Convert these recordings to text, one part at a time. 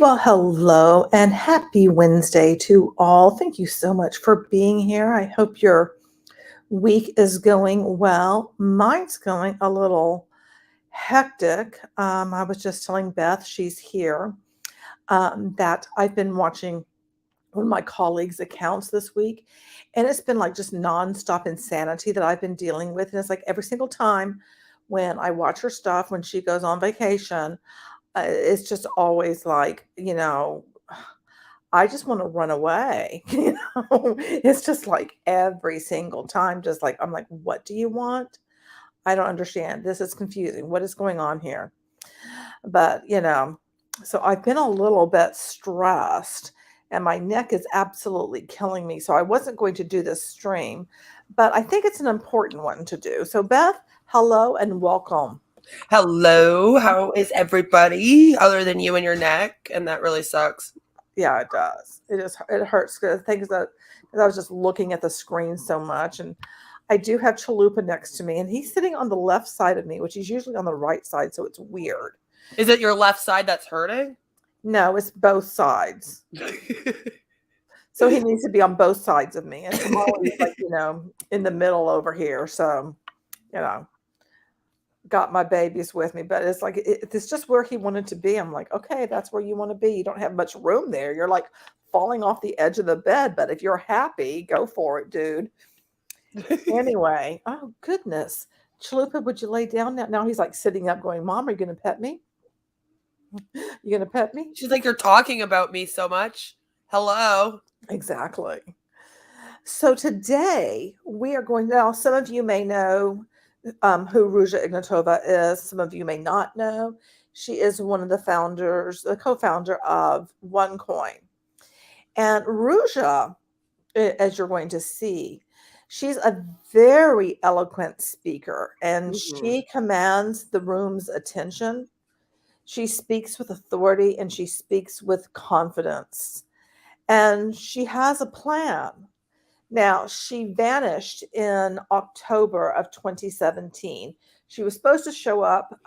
Well, hello and happy Wednesday to all. Thank you so much for being here. I hope your week is going well. Mine's going a little hectic. I was just telling Beth, she's here, that I've been watching one of my colleagues' accounts this week, and it's been like just nonstop insanity that I've been dealing with. And it's like every single time when I watch her stuff when she goes on vacation, it's just always like, I just want to run away. It's just like every single time, just like, I'm like, what do you want? I don't understand. This is confusing. What is going on here? But, so I've been a little bit stressed and my neck is absolutely killing me. So I wasn't going to do this stream, but I think it's an important one to do. So, Beth, hello and welcome. Hello, how is everybody other than you and your neck? And that really sucks. Yeah, it does. It hurts because things that because I was just looking at the screen so much, and I do have Chalupa next to me, and he's sitting on the left side of me, which he's usually on the right side, so it's weird. Is it your left side that's hurting? No, it's both sides. So he needs to be on both sides of me, and Kamala is like in the middle over here. So you know, got my babies with me, but it's like it's just where he wanted to be. I'm like, okay, that's where you want to be. You don't have much room there. You're like falling off the edge of the bed, but if you're happy, go for it, dude. Anyway, oh goodness. Chalupa, would you lay down now? Now he's like sitting up going, Mom, are you going to pet me? You going to pet me? She's like, you're talking about me so much. Hello. Exactly. So today we are going now, some of you may know who Ruja Ignotova is. Some of you may not know. She is one of the founders, the co-founder of OneCoin. And Ruja, as you're going to see, she's a very eloquent speaker and she commands the room's attention. She speaks with authority and she speaks with confidence. And she has a plan. Now, she vanished in October of 2017. She was supposed to show up.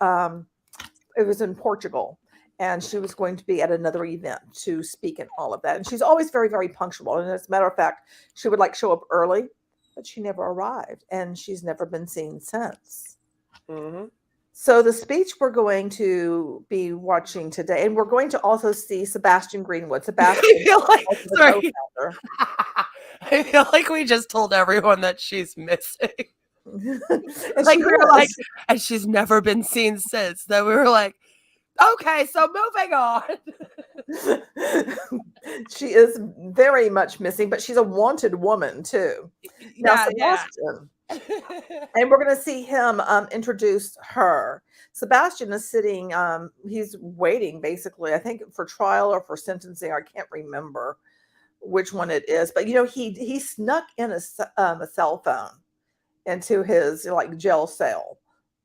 It was in Portugal, and she was going to be at another event to speak and all of that. And she's always very, very punctual. And as a matter of fact, she would like show up early, but she never arrived, and she's never been seen since. Mm-hmm. So the speech we're going to be watching today, and we're going to also see Sebastian Greenwood. Sebastian, sorry. I feel like we just told everyone that she's missing. Like we were like, and she's never been seen since. Then we were like, okay, so moving on. She is very much missing, but she's a wanted woman too. Now, Sebastian, and we're going to see him introduce her. Sebastian is sitting, he's waiting basically, I think for trial or for sentencing. I can't remember which one it is, but he snuck in a cell phone into his like jail cell,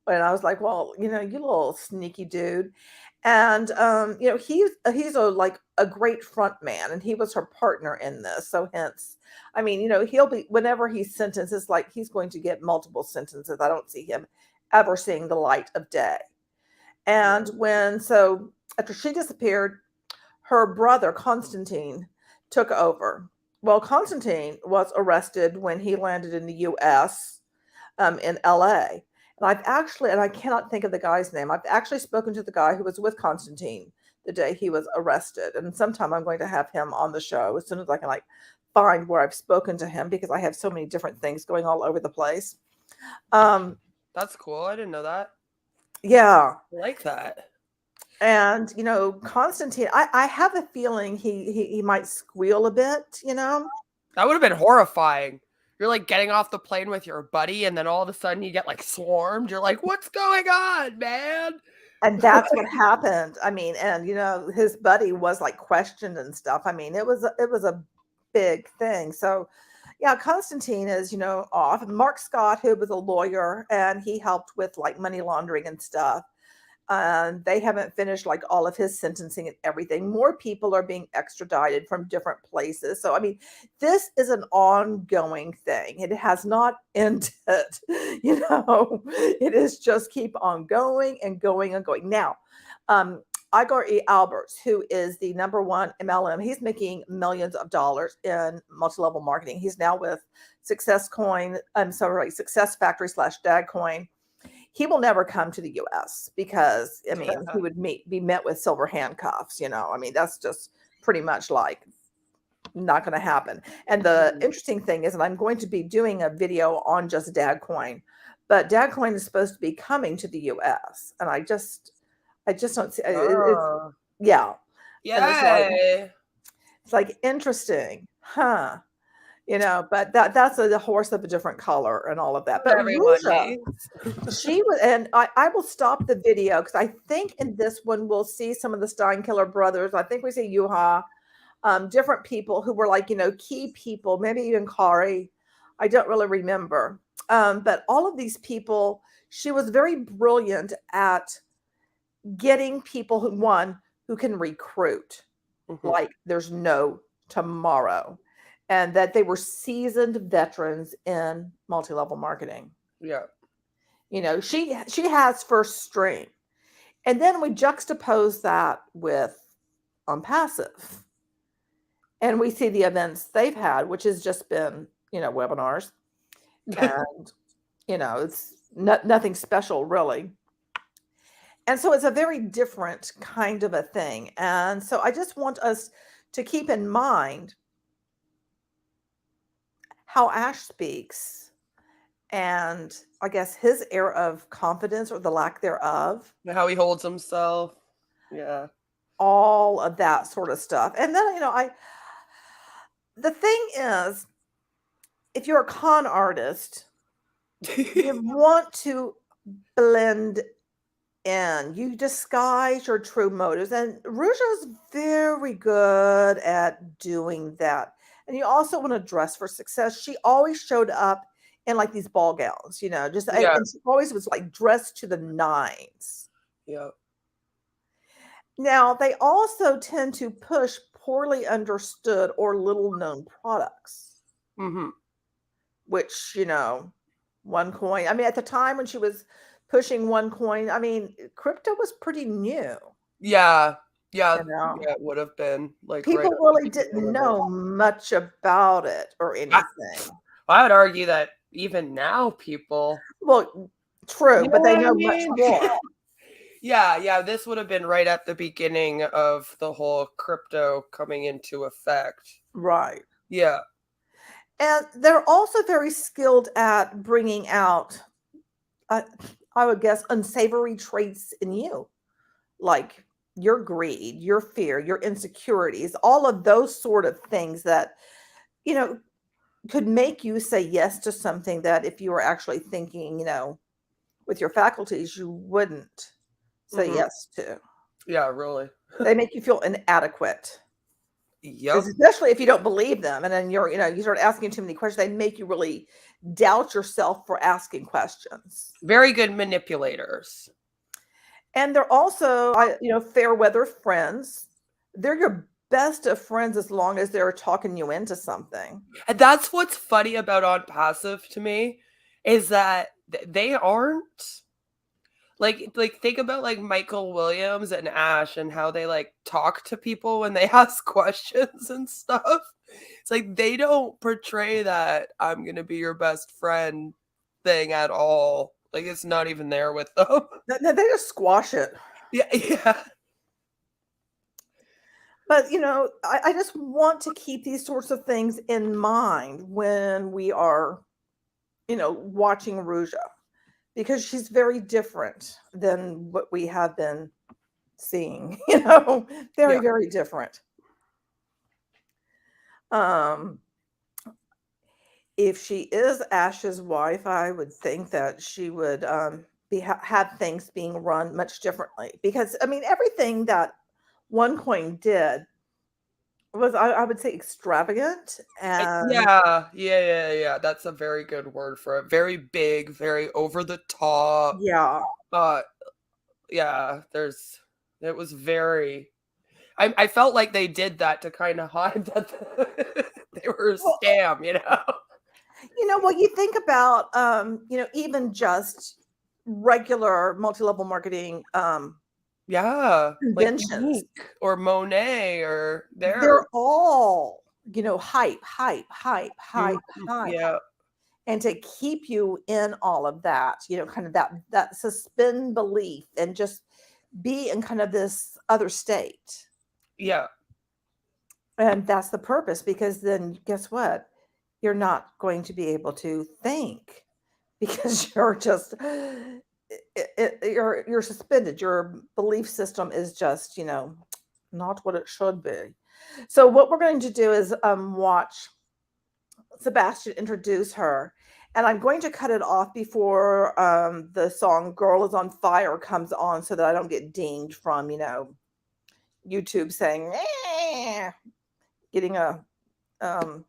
and I was like, well, you little sneaky dude. And he's a great front man, and he was her partner in this. So hence, I mean, he'll be, whenever he's sentenced, it's like he's going to get multiple sentences. I don't see him ever seeing the light of day. And so after she disappeared, her brother Constantine took over. Well, Constantine was arrested when he landed in the U.S. In L.A. And I cannot think of the guy's name. I've actually spoken to the guy who was with Constantine the day he was arrested. And sometime I'm going to have him on the show as soon as I can find where I've spoken to him, because I have so many different things going all over the place. That's cool. I didn't know that. Yeah. I like that. And, Constantine, I have a feeling he might squeal a bit, That would have been horrifying. You're like getting off the plane with your buddy, and then all of a sudden you get like swarmed. You're like, what's going on, man? And that's what happened. I mean, and his buddy was like questioned and stuff. I mean, it was a big thing. So yeah, Constantine is, off. Mark Scott, who was a lawyer, and he helped with like money laundering and stuff. They haven't finished like all of his sentencing and everything. More people are being extradited from different places. So, I mean, this is an ongoing thing. It has not ended, it is just keep on going and going and going. Now, Igor E. Alberts, who is the #1 MLM, he's making millions of dollars in multi-level marketing. He's now with Success Factory / Dagcoin. He will never come to the US because, I mean, he would be met with silver handcuffs, I mean, that's just pretty much like not going to happen. And the interesting thing is, and I'm going to be doing a video on just Dagcoin, but Dagcoin is supposed to be coming to the US. And I just don't see yeah. Yeah. It's like interesting, huh? But that's the horse of a different color and all of that. But Ruja, she was, and I will stop the video because I think in this one we'll see some of the Steinkiller brothers. I think we see Juha, different people who were like, key people, maybe even Kari. I don't really remember. But all of these people, she was very brilliant at getting people who can recruit like there's no tomorrow, and that they were seasoned veterans in multi-level marketing. Yeah. She has first string. And then we juxtapose that with passive. And we see the events they've had, which has just been, webinars. And, it's nothing special really. And so it's a very different kind of a thing. And so I just want us to keep in mind how Ash speaks, and I guess his air of confidence or the lack thereof. How he holds himself. Yeah. All of that sort of stuff. And then, the thing is, if you're a con artist, you want to blend in. You disguise your true motives. And Ruja's very good at doing that. And you also want to dress for success. She always showed up in like these ball gowns, and she always was like dressed to the nines. Yeah. Now, they also tend to push poorly understood or little known products, which, OneCoin. I mean, at the time when she was pushing OneCoin, I mean, crypto was pretty new. Yeah. Yeah, it would have been like people really didn't know much about it or anything. I would argue that even now people. Well, true, but they know much more. Yeah. This would have been right at the beginning of the whole crypto coming into effect. Right. Yeah. And they're also very skilled at bringing out, I would guess, unsavory traits in you, like your greed, your fear, your insecurities, all of those sort of things that, could make you say yes to something that if you were actually thinking, with your faculties, you wouldn't say yes to. Yeah, really. They make you feel inadequate. Yep. Especially if you don't believe them. And then you start asking too many questions. They make you really doubt yourself for asking questions. Very good manipulators. And they're also, fair weather friends. They're your best of friends as long as they're talking you into something. And that's what's funny about On Passive to me, is that they aren't like think about like Michael Williams and Ash and how they like talk to people when they ask questions and stuff. It's like they don't portray that I'm gonna be your best friend thing at all. Like, it's not even there with them. They just squash it. Yeah. But, I just want to keep these sorts of things in mind when we are, watching Ruja, because she's very different than what we have been seeing, very, very different. If she is Ash's wife, I would think that she would have things being run much differently, because I mean, everything that OneCoin did was, I would say, extravagant. And yeah. That's a very good word for it. Very big, very over the top. Yeah. Yeah, it was very, I felt like they did that to kind of hide that they were a scam, Well, you think about, even just regular multi-level marketing Yeah, like conventions. Unique or Monet or They're all, hype, hype, hype, hype, hype. Yeah. And to keep you in all of that, kind of that suspend belief and just be in kind of this other state. Yeah. And that's the purpose, because then guess what? You're not going to be able to think because you're just you're suspended. Your belief system is just, not what it should be. So what we're going to do is watch Sebastian introduce her. And I'm going to cut it off before the song Girl is on Fire comes on so that I don't get dinged from, YouTube saying, getting a.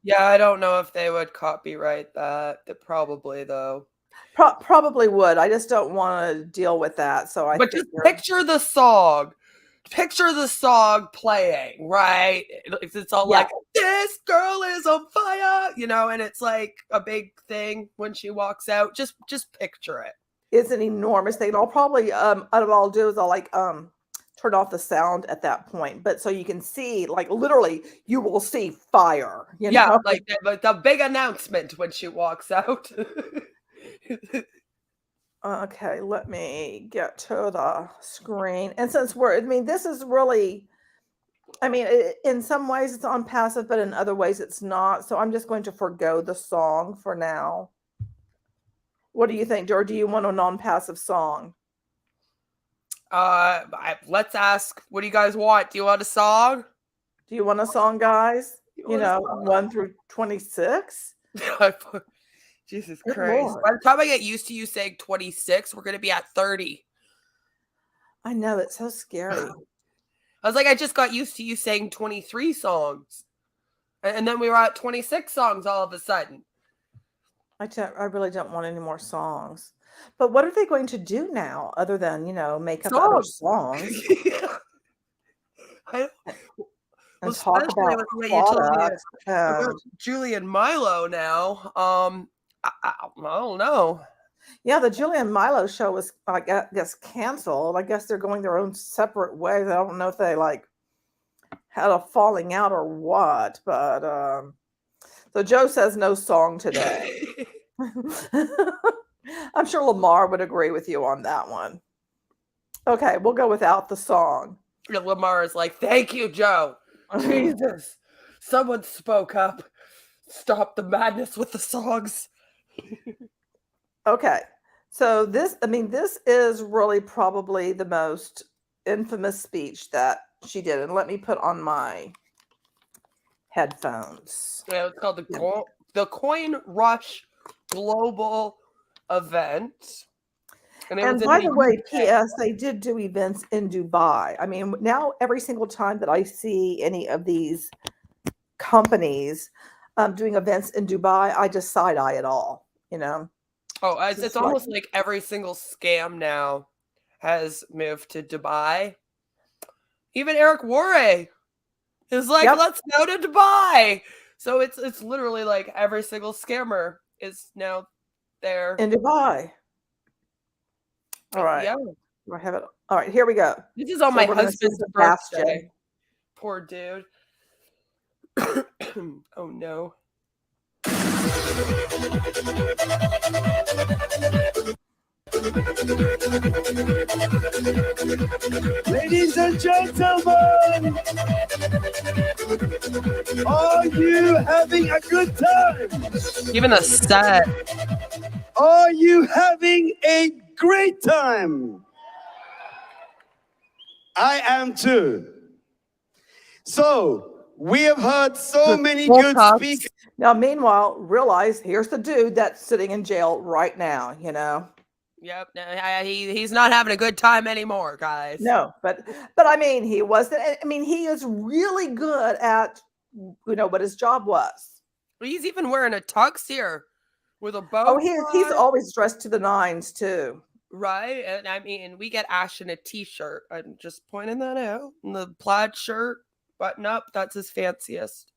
Yeah, I don't know if they would copyright that. Probably, though. Probably would. I just don't want to deal with that. So But just picture the song. Picture the song playing, right? It's all like, this girl is on fire, and it's like a big thing when she walks out. Just picture it. It's an enormous thing. I'll probably what I'll do is I'll turn off the sound at that point, but so you can see, like, literally you will see fire. Like the big announcement when she walks out. Okay, let me get to the screen. And since this is really, in some ways it's on passive, but in other ways it's not. So I'm just going to forgo the song for now. What do you think, George? Do you want a non-passive song? Let's ask, what do you guys want? Do you want a song? Do you want a song, guys? 1 through 26? Jesus Christ. By the time I get used to you saying 26, we're going to be at 30. I know, it's so scary. I was like, I just got used to you saying 23 songs. And then we were at 26 songs all of a sudden. I really don't want any more songs. But what are they going to do now other than, make up other songs? And talk about Julie and Milo now. I don't know. Yeah, the Julie and Milo show was, I guess, canceled. I guess they're going their own separate ways. I don't know if they had a falling out or what, but so Joe says no song today. I'm sure Lamar would agree with you on that one. Okay, we'll go without the song. Lamar is like, thank you, Joe. Jesus, someone spoke up. Stop the madness with the songs. Okay, so this is really probably the most infamous speech that she did. And let me put on my headphones. Yeah, it's called the Coin Rush Global Event. And by the way, P.S., they did do events in Dubai. Now every single time that I see any of these companies doing events in Dubai, I just side eye it all, Oh, it's almost like every single scam now has moved to Dubai. Even Eric Worre is like, let's go to Dubai. So it's literally like every single scammer is now there in Dubai. All right. Yeah. Do I have it? All right, here we go. This is on my husband's birthday. Poor dude. Oh no. Ladies and gentlemen, are you having a good time? Even the set. Are you having a great time? I am too. So, we have heard so many good speakers. Now, meanwhile, realize here's the dude that's sitting in jail right now, Yep, he's not having a good time anymore, guys. No, but he wasn't. He is really good at, what his job was. He's even wearing a tux here with a bow. Oh, he's always dressed to the nines too. Right, and we get Ash in a t-shirt. I'm just pointing that out. And the plaid shirt, button up, that's his fanciest.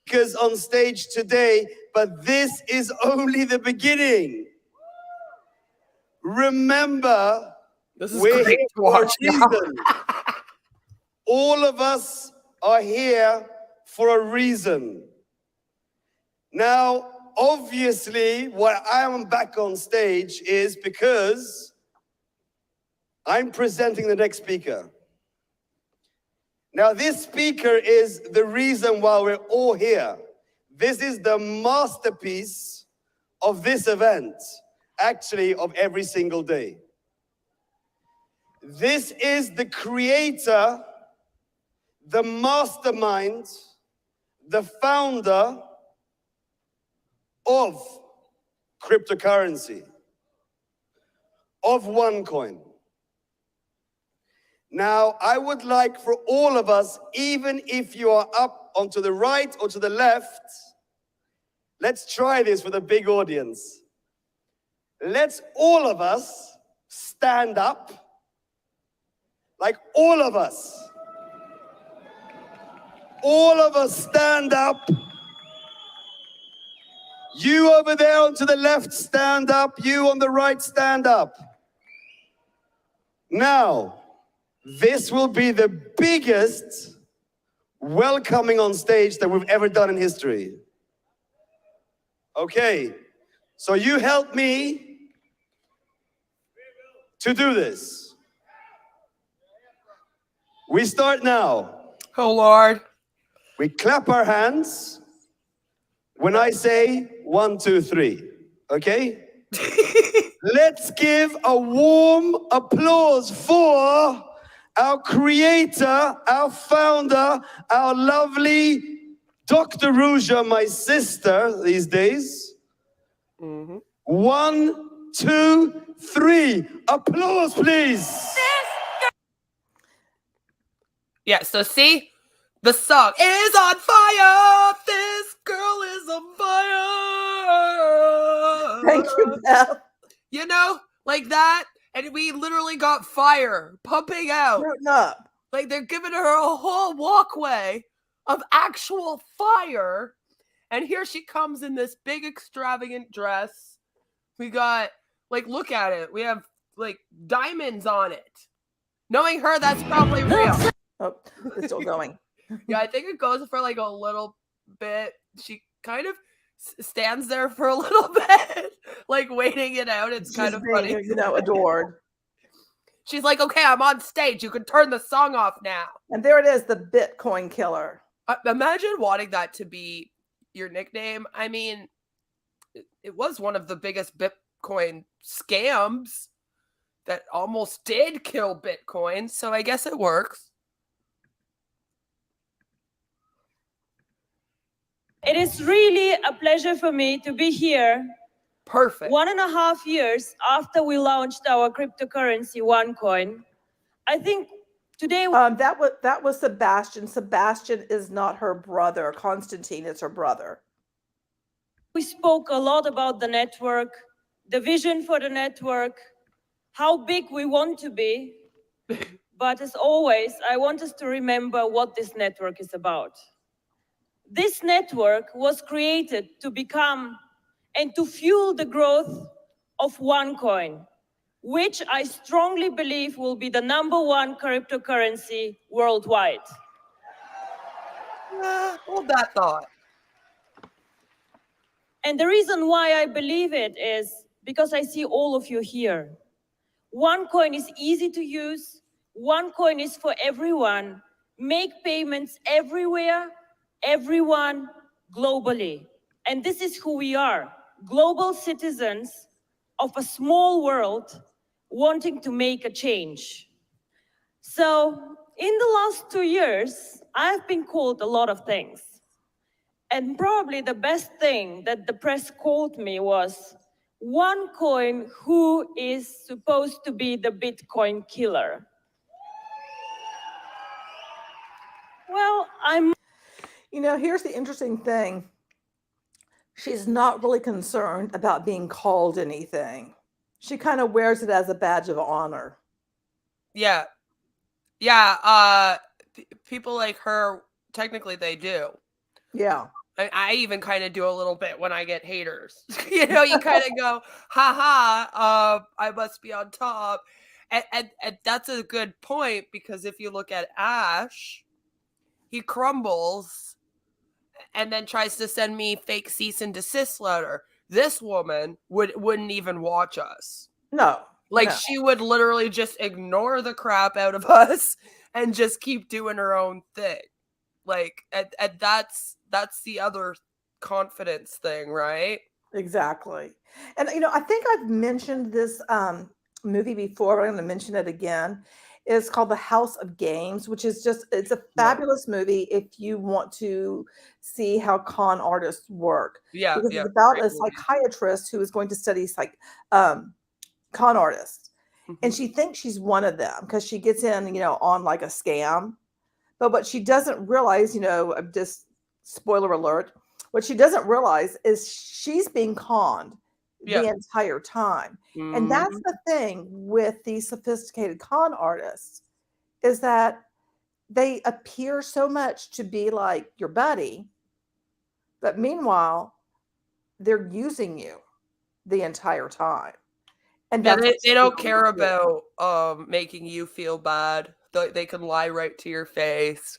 Because on stage today, but this is only the beginning. Remember, This is great to watch now. All of us are here for a reason. Now, obviously, why I am back on stage is because I'm presenting the next speaker. Now, this speaker is the reason why we're all here. This is the masterpiece of this event, actually, of every single day. This is the creator, the mastermind, the founder of cryptocurrency, of OneCoin. Now, I would like for all of us, even if you are up onto the right or to the left, let's try this with a big audience. Let's all of us stand up, like all of us. All of us stand up. You over there on to the left, stand up. You on the right, stand up. Now, this will be the biggest welcoming on stage that we've ever done in history. Okay, so you help me to do this. We start now. Oh, Lord. We clap our hands when I say 1, 2, 3. Okay? Let's give a warm applause for our creator, our founder, our lovely Dr. Ruja, my sister these days. 1, 2, 3. Applause, please. Yeah, so see? The song is on fire. This girl is on fire. Thank you, Beth. You know, like that. And we literally got fire pumping out. Rooting up. Like they're giving her a whole walkway of actual fire. And here she comes in this big extravagant dress. We got, like, look at it. We have, like, diamonds on it. Knowing her, that's probably real. Oh, it's still going. Yeah, I think it goes for like a little bit. She kind of stands there for a little bit, like waiting it out. It's kind of funny. You know, adored. She's like, okay, I'm on stage. You can turn the song off now. And there it is, the Bitcoin killer. Imagine wanting that to be your nickname. I mean, it was one of the biggest Bitcoin scams that almost did kill Bitcoin. So I guess it works. It is really a pleasure for me to be here. Perfect. 1.5 years after we launched our cryptocurrency OneCoin. I think today that was Sebastian. Sebastian is not her brother. Constantine is her brother. we spoke a lot about the network, the vision for the network, how big we want to be. But as always, I want us to remember what this network is about. This network was created to become and to fuel the growth of OneCoin, which I strongly believe will be the #1 cryptocurrency worldwide. Hold that thought. And the reason why I believe it is because I see all of you here. OneCoin is easy to use. OneCoin is for everyone. Make payments everywhere, everyone, globally. And this is who we are, global citizens of a small world wanting to make a change. So in the last 2 years, I've been called a lot of things. And probably the best thing that the press called me was OneCoin, who is supposed to be the Bitcoin killer. Well, You know, here's the interesting thing. She's not really concerned about being called anything. She kind of wears it as a badge of honor. Yeah. Yeah. People like her, technically they do. Yeah. I even kind of do a little bit when I get haters. You know, you kind of go, ha, I must be on top. And that's a good point, because if you look at Ash, he crumbles and then tries to send me fake cease and desist letter. This woman wouldn't even watch us. No. Like, she would literally just ignore the crap out of us and just keep doing her own thing. Like, and that's the other confidence thing, right? Exactly. And I think I've mentioned this movie before, but I'm going to mention it again. It's called The House of Games, which is it's a fabulous movie if you want to see how con artists work. Yeah, because yeah, it's about great a movie. psychiatrist who is going to study con artists. And Mhm. she thinks she's one of them because she gets in, on like a scam. But what she doesn't realize, just spoiler alert, what she doesn't realize is she's being conned Yeah. the entire time. And that's Mhm. the thing with these sophisticated con artists, is that they appear so much to be like your buddy, but meanwhile, they're using you the entire time. And Yeah, that's what they she don't wanted care to do. about making you feel bad. They can lie right to your face.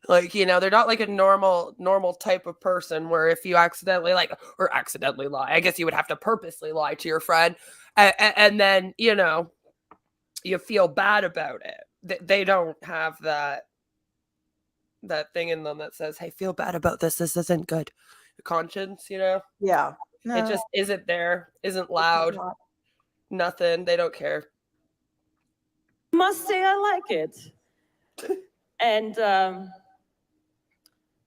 Like, they're not like a normal type of person where if you accidentally lie, I guess you would have to purposely lie to your friend, and then you feel bad about it. They don't have that thing in them that says, hey, feel bad about this isn't good. Your conscience, Yeah. it No, just isn't there, isn't it's loud, not. nothing. They don't care. I must say I like it. And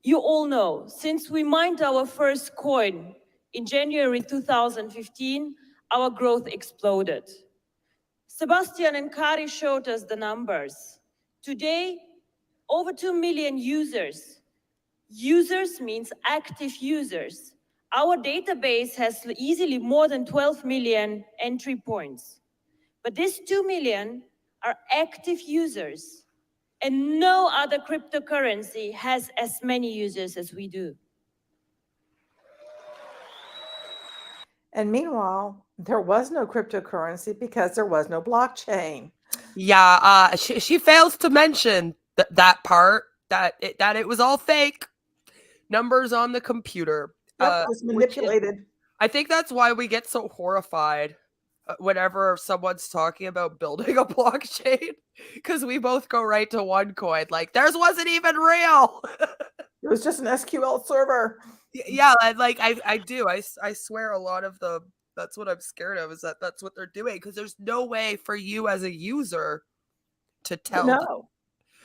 you all know, since we mined our first coin in January 2015, our growth exploded. Sebastian and Kari showed us the numbers. Today, over 2 million users. Users means active users. Our database has easily more than 12 million entry points. But these 2 million are active users. And no other cryptocurrency has as many users as we do. And meanwhile, there was no cryptocurrency because there was no blockchain. Yeah, she fails to mention that part, that it was all fake numbers on the computer. Yep, it was Which is, manipulated. I think that's why we get so horrified whenever someone's talking about building a blockchain, because we both go right to OneCoin. Like, theirs wasn't even real. It was just an SQL server. Yeah, I do. I swear a lot of that's what I'm scared of, is that that's what they're doing, because there's no way for you as a user to tell them. No.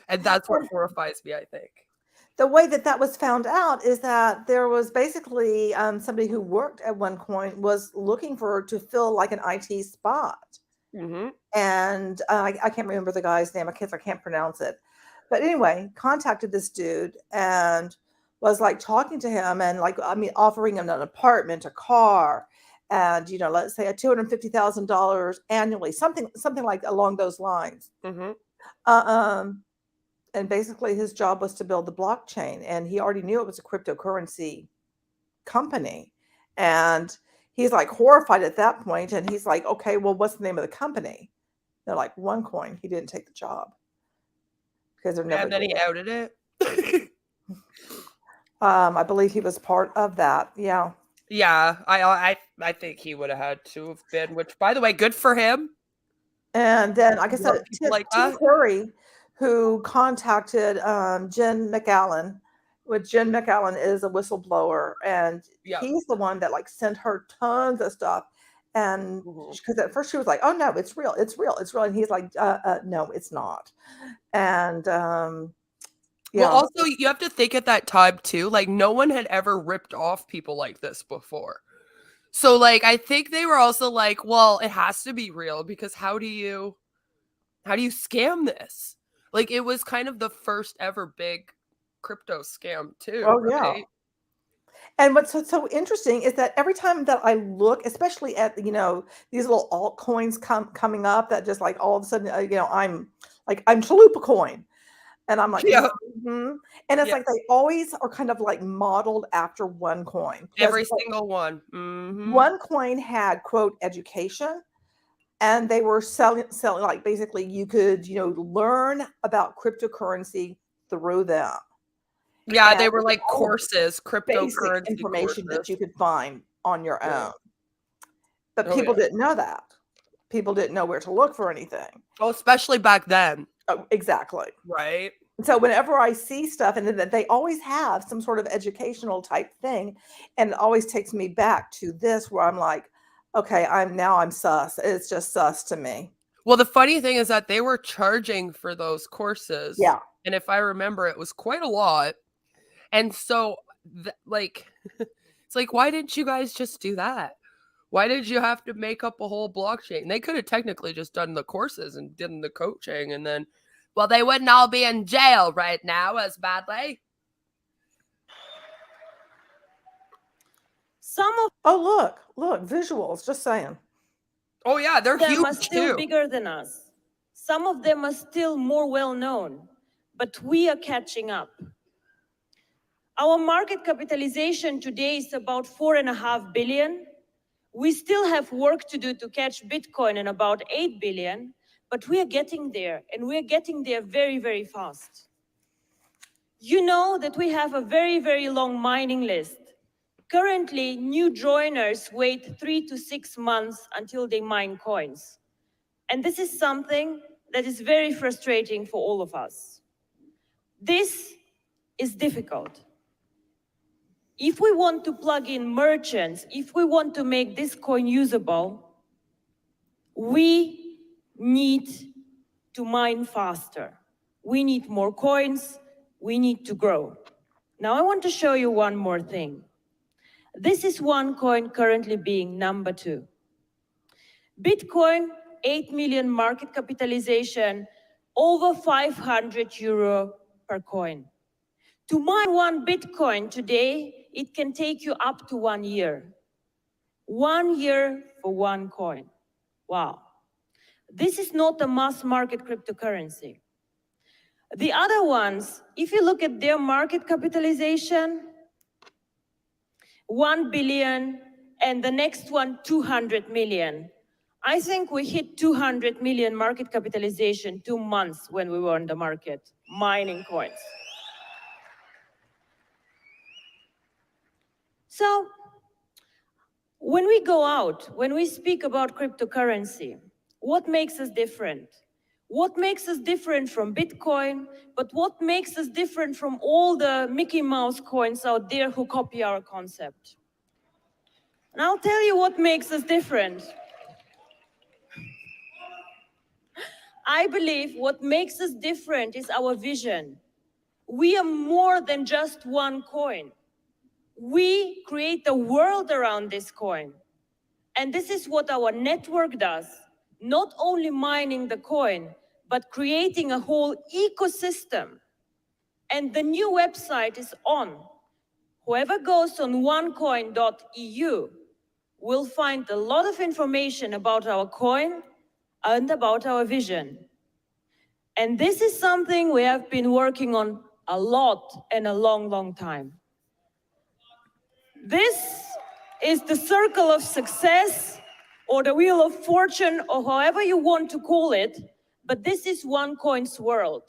And that's what horrifies me, I think. The way that was found out is that there was basically somebody who worked at OneCoin was looking to fill like an IT spot. Mm-hmm. And I can't remember the guy's name. I can't pronounce it. But anyway, contacted this dude and was like talking to him and offering him an apartment, a car, and let's say a $250,000 annually, something like along those lines. Mm-hmm. And basically his job was to build the blockchain, and he already knew it was a cryptocurrency company. And he's like horrified at that point, and he's like, okay, well, what's the name of the company? They're like, OneCoin. He didn't take the job because they're never. And then he outed it. I believe he was part of that. Yeah. Yeah, I think he would have had to have been. Which, by the way, good for him. And then, like I said, Tim Curry, who contacted Jen McAllen. Jen McAllen is a whistleblower, and he's the one that sent her tons of stuff. And because at first she was like, "Oh no, it's real, it's real, it's real," and he's like, "No, it's not." And well, also you have to think at that time too, like no one had ever ripped off people like this before. So I think they were also like, well, it has to be real, because how do you scam this? Like, it was kind of the first ever big crypto scam too. Oh, right? yeah. And what's so interesting is that every time that I look, especially at these little altcoins coming up, that just all of a sudden I'm Chalupa coin, and I'm like, mm-hmm. And it's like they always are kind of modeled after OneCoin. Every single one. Mm-hmm. OneCoin had quote education, and they were selling like basically you could, learn about cryptocurrency through them. Yeah, And they were like all courses, basic cryptocurrency information that courses. you could find on your Yeah. own. But Oh, people yeah. didn't know that. People didn't know where to look for anything. Oh, especially back then. Oh, exactly. Right. So whenever I see stuff, and then they always have some sort of educational type thing, and it always takes me back to this where I'm like, okay, I'm sus. It's just sus to me. Well, the funny thing is that they were charging for those courses. Yeah. And if I remember, it was quite a lot. And so, it's like, why didn't you guys just do that? Why did you have to make up a whole blockchain? They could have technically just done the courses and done the coaching, and then, well, they wouldn't all be in jail right now as badly. Oh, look, visuals, just saying. Oh, yeah, they're Them are huge still too. bigger than us. Some of them are still more well known, but we are catching up. Our market capitalization today is about 4.5 billion. We still have work to do to catch Bitcoin in about 8 billion, but we are getting there, and we're getting there very, very fast. You know that we have a very, very long mining list. Currently, new joiners wait 3 to 6 months until they mine coins. And this is something that is very frustrating for all of us. This is difficult. If we want to plug in merchants, if we want to make this coin usable, we need to mine faster. We need more coins. We need to grow. Now I want to show you one more thing. This is one coin currently being number 2. Bitcoin, 8 million market capitalization, over 500 euro per coin. To mine one Bitcoin today, it can take you up to 1 year. 1 year for one coin. Wow. This is not a mass market cryptocurrency. The other ones, if you look at their market capitalization, 1 billion, and the next one, 200 million. I think we hit 200 million market capitalization 2 months when we were on the market, mining coins. So, when we go out, when we speak about cryptocurrency, what makes us different? What makes us different from Bitcoin, but what makes us different from all the Mickey Mouse coins out there who copy our concept? And I'll tell you what makes us different. I believe what makes us different is our vision. We are more than just one coin. We create a world around this coin. And this is what our network does, not only mining the coin, but creating a whole ecosystem. And the new website is on. Whoever goes on onecoin.eu will find a lot of information about our coin and about our vision. And this is something we have been working on a lot and a long, long time. This is the circle of success, or the wheel of fortune, or however you want to call it, but this is OneCoin's world.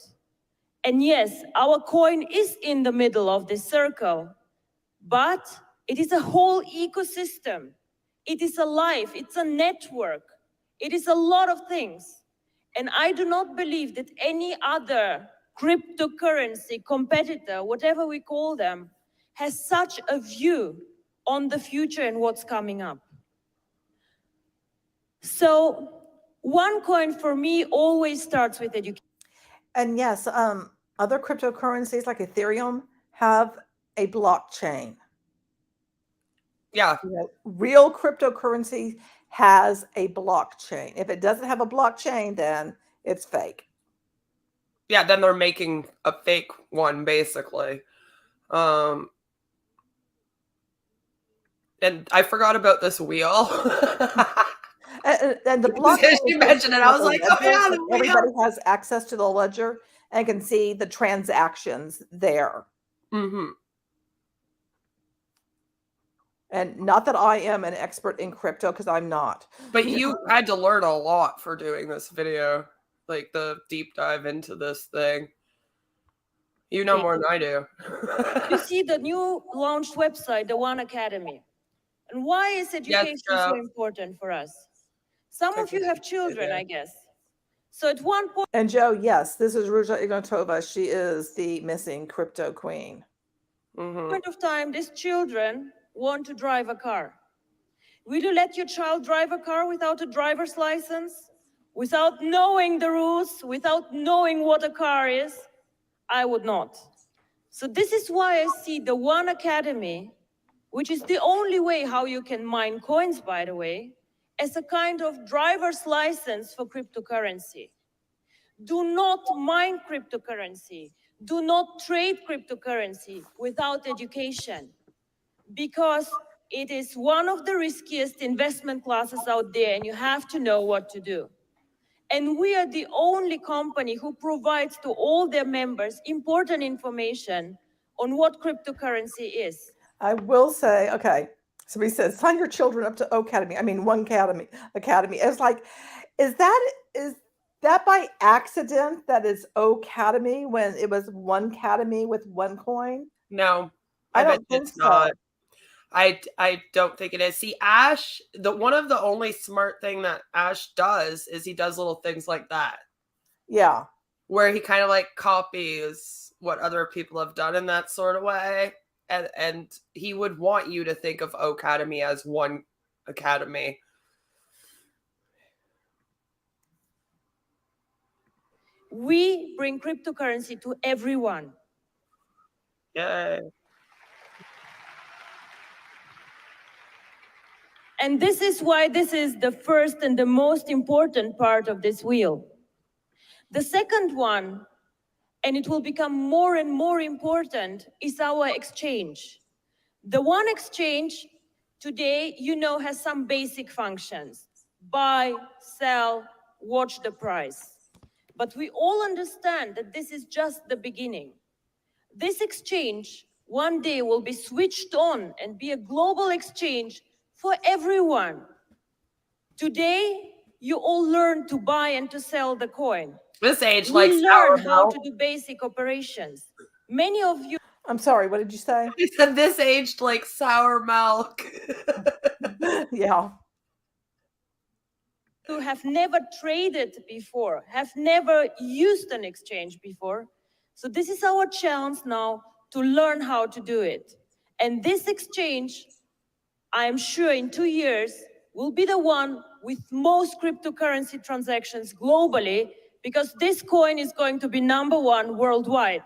And yes, our coin is in the middle of this circle, but it is a whole ecosystem. It is alive, it's a network. It is a lot of things. And I do not believe that any other cryptocurrency competitor, whatever we call them, has such a view on the future and what's coming up. So OneCoin for me always starts with education. And yes, other cryptocurrencies like Ethereum have a blockchain. Yeah. Real cryptocurrency has a blockchain. If it doesn't have a blockchain, then it's fake. Yeah, then they're making a fake one, basically. And I forgot about this wheel. And the blockchain, you mentioned it, I was like, oh yeah, the wheel. Everybody has access to the ledger and can see the transactions there. Mm-hmm. And not that I am an expert in crypto, because I'm not. But you had to learn a lot for doing this video, like the deep dive into this thing. You know more than I do. You see the new launched website, the One Academy. And why is education so important for us? Some of you have children, I guess. So at one point... And Joe, yes, this is Ruja Ignotova. She is the missing crypto queen. Point of time, these children want to drive a car. Will you let your child drive a car without a driver's license? Without knowing the rules, without knowing what a car is? I would not. So this is why I see the One Academy, which is the only way how you can mine coins, by the way, as a kind of driver's license for cryptocurrency. Do not mine cryptocurrency. Do not trade cryptocurrency without education, because it is one of the riskiest investment classes out there, and you have to know what to do. And we are the only company who provides to all their members important information on what cryptocurrency is. I will say, okay, so he said, sign your children up to Academy. I mean, One Academy. It's like, is that by accident that it's Academy when it was One Academy with one coin? No, I don't think it's so. not. I don't think it is. See, Ash, one of the only smart thing that Ash does is he does little things like that. Yeah. Where he kind of like copies what other people have done in that sort of way. And he would want you to think of Academy as One Academy. We bring cryptocurrency to everyone. Yay. And this is why this is the first and the most important part of this wheel. The second one, and it will become more and more important, is our exchange. The One Exchange today, you know, has some basic functions. Buy, sell, watch the price. But we all understand that this is just the beginning. This exchange one day will be switched on and be a global exchange for everyone. Today, you all learn to buy and to sell the coin. This age, we like learn how to do basic operations. Many of you... I'm sorry, what did you say? He said this aged like sour milk. Yeah. Who have never traded before, have never used an exchange before. So this is our chance now to learn how to do it. And this exchange, I am sure in 2 years, will be the one with most cryptocurrency transactions globally, because this coin is going to be #1 worldwide.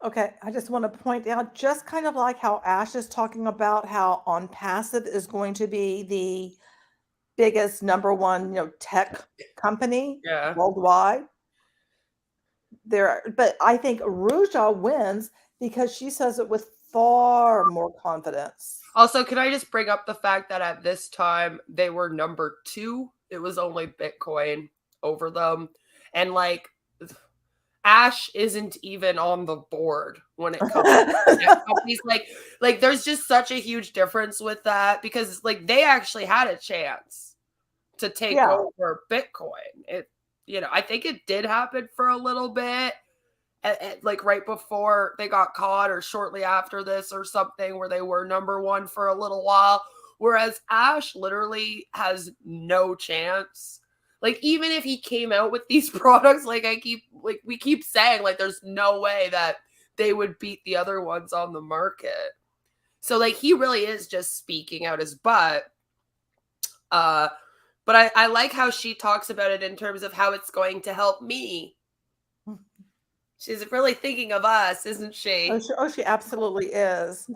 Okay, I just want to point out, just kind of like how Ash is talking about how On Passive is going to be the biggest #1, tech company worldwide. But I think Ruja wins because she says it with far more confidence. Also, can I just bring up the fact that at this time they were #2? It was only Bitcoin over them, and like Ash isn't even on the board when it comes to companies. Like there's just such a huge difference with that, because like they actually had a chance to take over Bitcoin. I think it did happen for a little bit, like right before they got caught or shortly after this or something, where they were #1 for a little while. Whereas Ash literally has no chance. Like, even if he came out with these products, we keep saying, like, there's no way that they would beat the other ones on the market. So, like, he really is just speaking out his butt. But I like how she talks about it in terms of how it's going to help me. She's really thinking of us, isn't she? Oh, she absolutely is.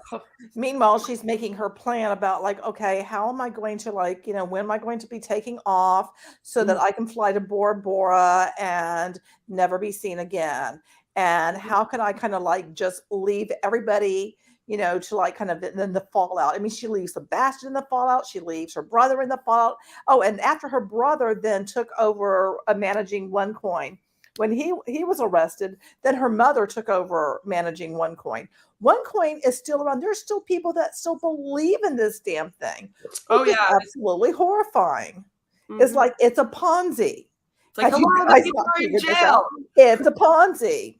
Meanwhile, she's making her plan about like, okay, how am I going to when am I going to be taking off so that I can fly to Bora Bora and never be seen again? And how can I kind of like just leave everybody, to like kind of in the fallout? I mean, she leaves Sebastian in the fallout. She leaves her brother in the fallout. Oh, and after her brother then took over managing OneCoin, when he was arrested, then her mother took over managing OneCoin. OneCoin is still around. There's still people that still believe in this damn thing. Oh yeah, absolutely horrifying. It's like it's a Ponzi. It's like, Have you hello, guys the people not are in figured this jail. out? It's a Ponzi.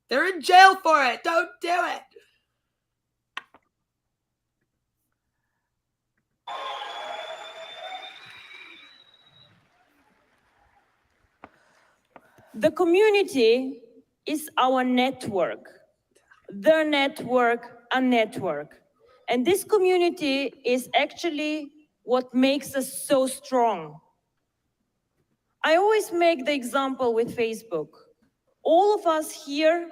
They're in jail for it. Don't do it. The community is our network, the network, a network. And this community is actually what makes us so strong. I always make the example with Facebook. All of us here,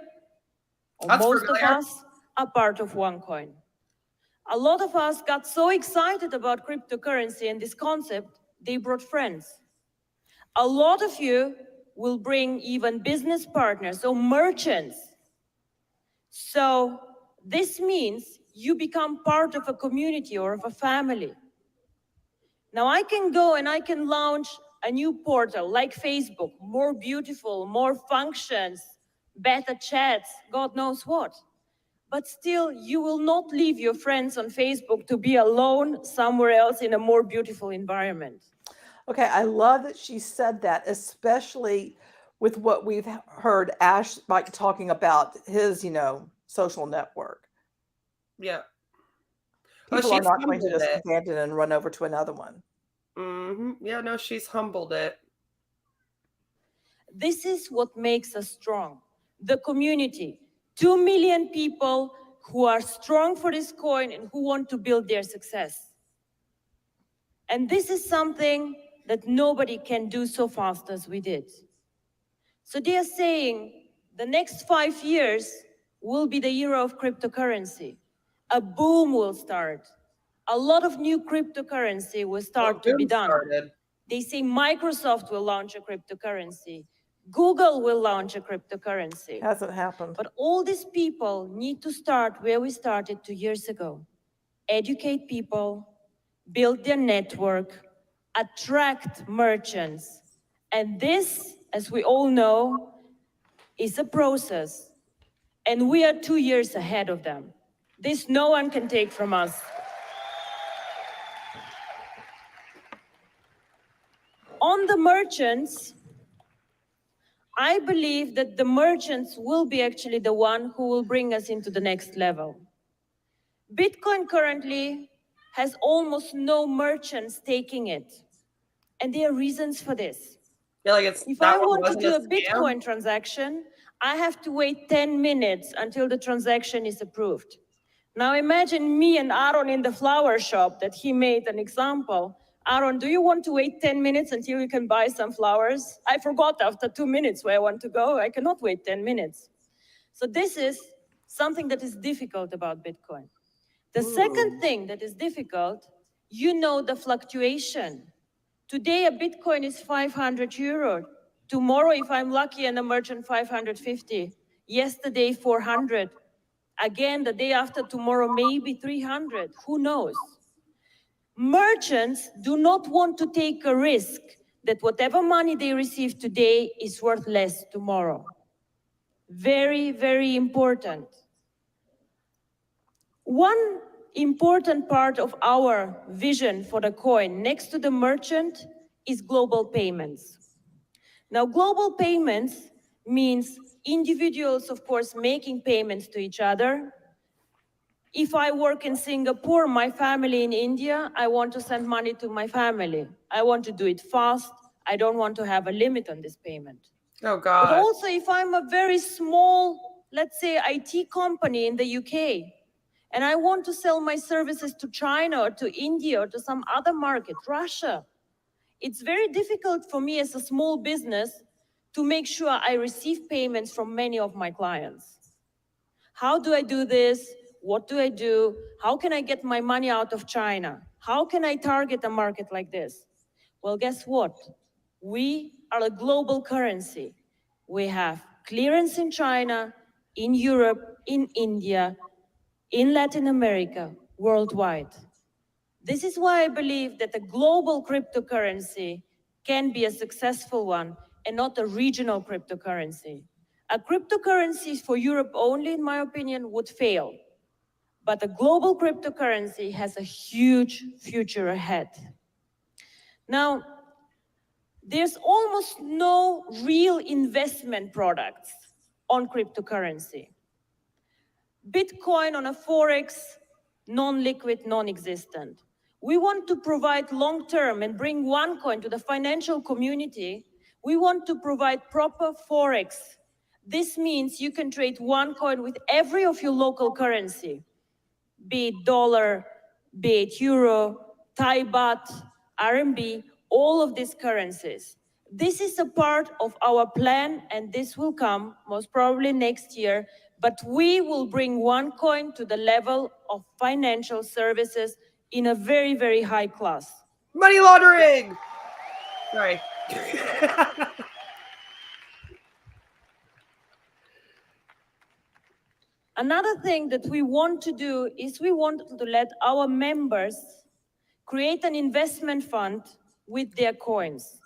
or most of us, are part of OneCoin. A lot of us got so excited about cryptocurrency and this concept, they brought friends. A lot of you will bring even business partners or merchants. So this means you become part of a community or of a family. Now I can go and I can launch a new portal like Facebook, more beautiful, more functions, better chats, God knows what. But still, you will not leave your friends on Facebook to be alone somewhere else in a more beautiful environment. Okay, I love that she said that, especially with what we've heard Ash like talking about his, social network. Yeah. People are not going to just abandon and run over to another one. Yeah, no, she's humbled it. This is what makes us strong. The community. 2 million people who are strong for this coin and who want to build their success. And this is something that nobody can do so fast as we did. So they are saying the next 5 years will be the era of cryptocurrency. A boom will start. A lot of new cryptocurrency will start to be done. They say Microsoft will launch a cryptocurrency. Google will launch a cryptocurrency. Hasn't happened. But all these people need to start where we started 2 years ago. Educate people, build their network, attract merchants. And this, as we all know, is a process. And we are 2 years ahead of them. This no one can take from us. On the merchants, I believe that the merchants will be actually the one who will bring us into the next level. Bitcoin currently has almost no merchants taking it. And there are reasons for this. Yeah, like if I want to do a Bitcoin transaction, I have to wait 10 minutes until the transaction is approved. Now imagine me and Aaron in the flower shop that he made an example. Aaron, do you want to wait 10 minutes until you can buy some flowers? I forgot after 2 minutes where I want to go. I cannot wait 10 minutes. So this is something that is difficult about Bitcoin. The second thing that is difficult, the fluctuation. Today, a Bitcoin is 500 euro. Tomorrow, if I'm lucky and a merchant, 550. Yesterday, 400. Again, the day after tomorrow, maybe 300. Who knows? Merchants do not want to take a risk that whatever money they receive today is worth less tomorrow. Very, very important. One important part of our vision for the coin, next to the merchant, is global payments. Now, global payments means individuals, of course, making payments to each other. If I work in Singapore, my family in India, I want to send money to my family. I want to do it fast. I don't want to have a limit on this payment. Oh, God. But also, if I'm a very small, let's say, IT company in the UK, and I want to sell my services to China or to India or to some other market, Russia, it's very difficult for me as a small business to make sure I receive payments from many of my clients. How do I do this? What do I do? How can I get my money out of China? How can I target a market like this? Well, guess what? We are a global currency. We have clearance in China, in Europe, in India, in Latin America, worldwide. This is why I believe that a global cryptocurrency can be a successful one, and not a regional cryptocurrency. A cryptocurrency for Europe only, in my opinion, would fail. But a global cryptocurrency has a huge future ahead. Now, there's almost no real investment products on cryptocurrency. Bitcoin on a Forex, non-liquid, non-existent. We want to provide long-term and bring OneCoin to the financial community. We want to provide proper Forex. This means you can trade OneCoin with every of your local currency, be it dollar, be it euro, Thai baht, RMB, all of these currencies. This is a part of our plan, and this will come most probably next year, but we will bring OneCoin to the level of financial services in a very, very high class. Money laundering! Sorry. Another thing that we want to do is we want to let our members create an investment fund with their coins.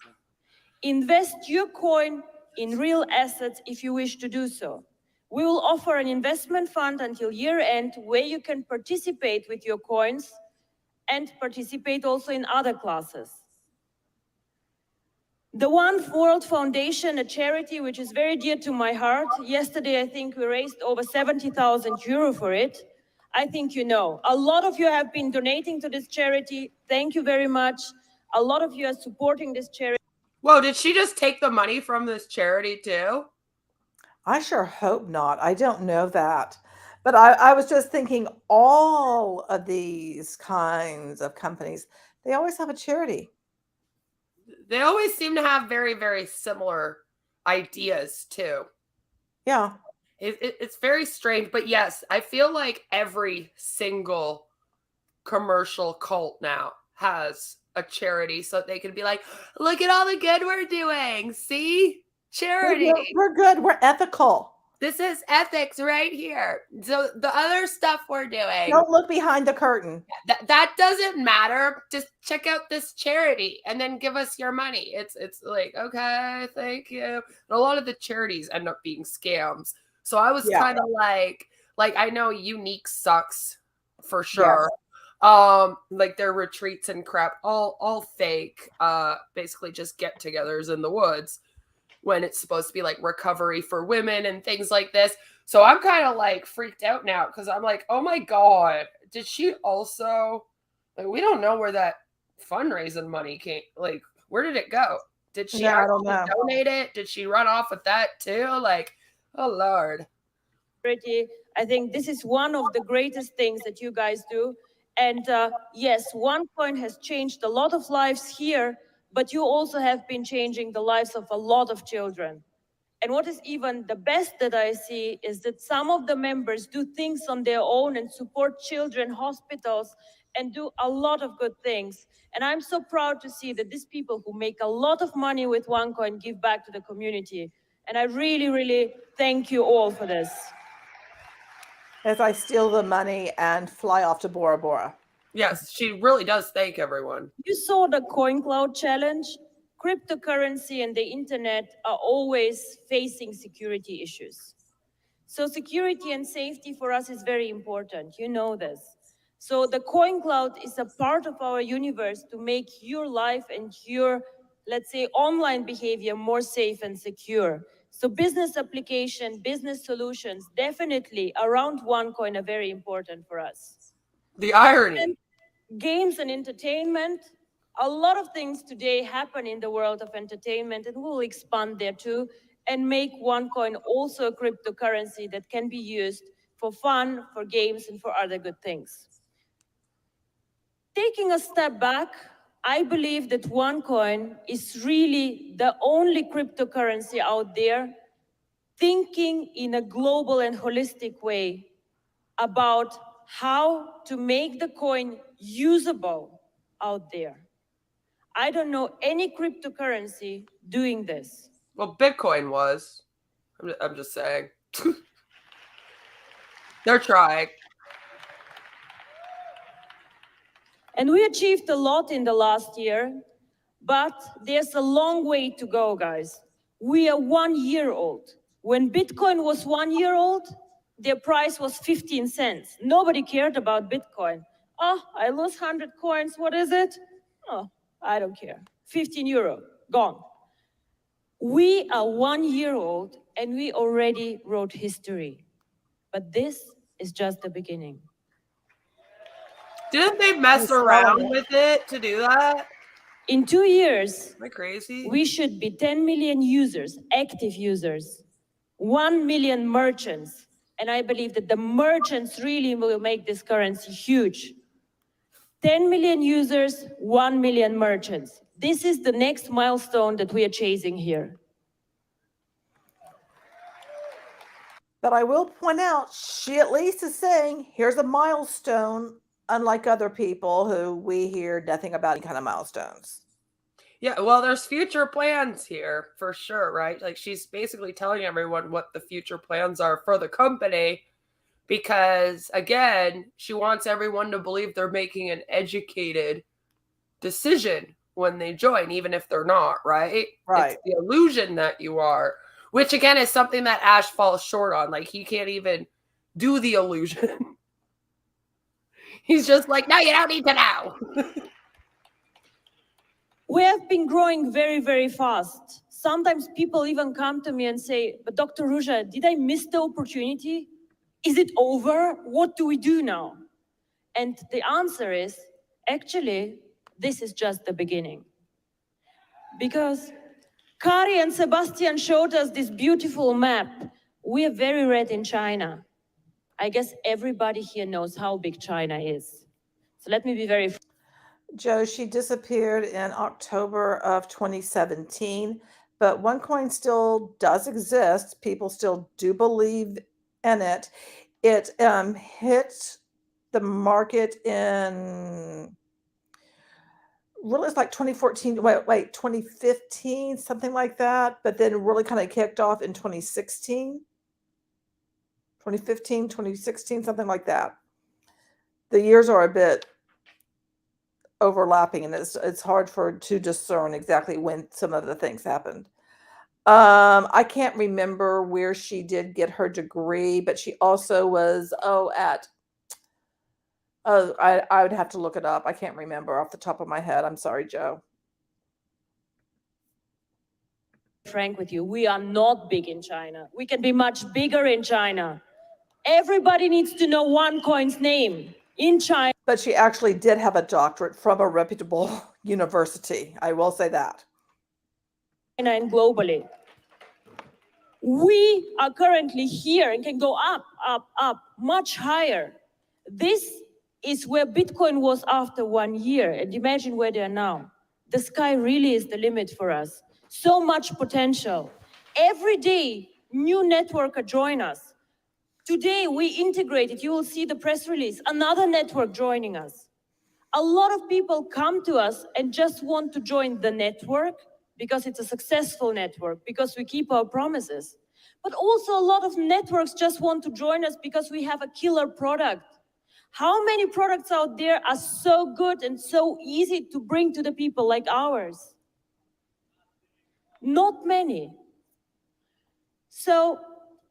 Invest your coin in real assets if you wish to do so. We will offer an investment fund until year end where you can participate with your coins and participate also in other classes. The One World Foundation, a charity which is very dear to my heart. Yesterday, I think we raised over 70,000 euro for it. I think you know. A lot of you have been donating to this charity. Thank you very much. A lot of you are supporting this charity. Whoa, did she just take the money from this charity too? I sure hope not. I don't know that. But I was just thinking all of these kinds of companies, they always have a charity. They always seem to have very, very similar ideas too. Yeah. It's very strange. But yes, I feel like every single commercial cult now has a charity so they can be like, look at all the good we're doing. See? Charity. We're good. We're ethical. This is ethics right here. So the other stuff we're doing. Don't look behind the curtain. That doesn't matter. Just check out this charity and then give us your money. It's like, okay, thank you. And a lot of the charities end up being scams. So I was kind of like I know Unique sucks for sure. Yes. Like their retreats and crap, all fake. Basically just get-togethers in the woods, when it's supposed to be like recovery for women and things like this. So I'm kind of like freaked out now because I'm like, oh my God, did she also, like, we don't know where that fundraising money came, like, where did it go? Did she donate it? Did she run off with that too? Like, oh Lord. I think this is one of the greatest things that you guys do. And yes, OneCoin has changed a lot of lives here, but you also have been changing the lives of a lot of children. And what is even the best that I see is that some of the members do things on their own and support children, hospitals, and do a lot of good things. And I'm so proud to see that these people who make a lot of money with OneCoin give back to the community. And I really, really thank you all for this. As I steal the money and fly off to Bora Bora. Yes, she really does thank everyone. You saw the CoinCloud challenge. Cryptocurrency and the internet are always facing security issues. So security and safety for us is very important. You know this. So the CoinCloud is a part of our universe to make your life and your, let's say, online behavior more safe and secure. So business application, business solutions, definitely around OneCoin are very important for us. The irony. And games and entertainment, a lot of things today happen in the world of entertainment, and we'll expand there too and make OneCoin also a cryptocurrency that can be used for fun, for games, and for other good things. Taking a step back, I believe that OneCoin is really the only cryptocurrency out there thinking in a global and holistic way about how to make the coin usable out there. I don't know any cryptocurrency doing this. Well, Bitcoin was. I'm just saying. They're trying. And we achieved a lot in the last year, but there's a long way to go, guys. We are 1 year old. When Bitcoin was 1 year old, their price was 15 cents. Nobody cared about Bitcoin. Oh, I lost 100 coins. What is it? Oh, I don't care. 15 euro, gone. We are 1 year old and we already wrote history. But this is just the beginning. Didn't they mess around with it to do that? In 2 years, am I crazy? We should be 10 million users, active users, 1 million merchants. And I believe that the merchants really will make this currency huge. 10 million users, 1 million merchants. This is the next milestone that we are chasing here. But I will point out, she at least is saying, here's a milestone, unlike other people who we hear nothing about any kind of milestones. Yeah, well, there's future plans here for sure, right? Like she's basically telling everyone what the future plans are for the company because, again, she wants everyone to believe they're making an educated decision when they join, even if they're not, right? Right. It's the illusion that you are, which, again, is something that Ash falls short on. Like, he can't even do the illusion. He's just like, no, you don't need to know. We have been growing very, very fast. Sometimes people even come to me and say, but Dr. Ruja, did I miss the opportunity? Is it over? What do we do now? And the answer is, actually, this is just the beginning. Because Kari and Sebastian showed us this beautiful map. We are very red in China. I guess everybody here knows how big China is. So let me be very... Joe, she disappeared in October of 2017, but OneCoin still does exist. People still do believe in it. It hit the market in really it's like 2014, 2015, something like that, but then really kind of kicked off in 2016, 2015, 2016, something like that. The years are a bit overlapping and it's hard to discern exactly when some of the things happened. I can't remember where she did get her degree, but she also was I would have to look it up. I can't remember off the top of my head. I'm sorry, Joe. Frank with you, we are not big in China. We can be much bigger in China. Everybody needs to know OneCoin's name in China. But she actually did have a doctorate from a reputable university. I will say that. And globally. We are currently here and can go up, up, up, much higher. This is where Bitcoin was after 1 year. And imagine where they are now. The sky really is the limit for us. So much potential. Every day, new networker join us. Today, we integrated, you will see the press release, another network joining us. A lot of people come to us and just want to join the network because it's a successful network, because we keep our promises. But also a lot of networks just want to join us because we have a killer product. How many products out there are so good and so easy to bring to the people like ours? Not many. So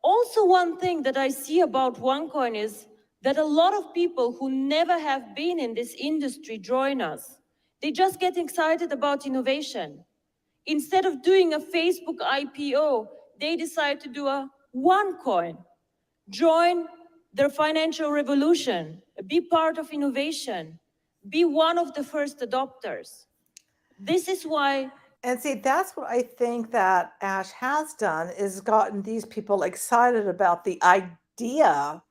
also one thing that I see about OneCoin is that a lot of people who never have been in this industry join us. They just get excited about innovation. Instead of doing a Facebook IPO, they decide to do a OneCoin. Join their financial revolution, be part of innovation, be one of the first adopters. This is why... And see, that's what I think that Ash has done, is gotten these people excited about the idea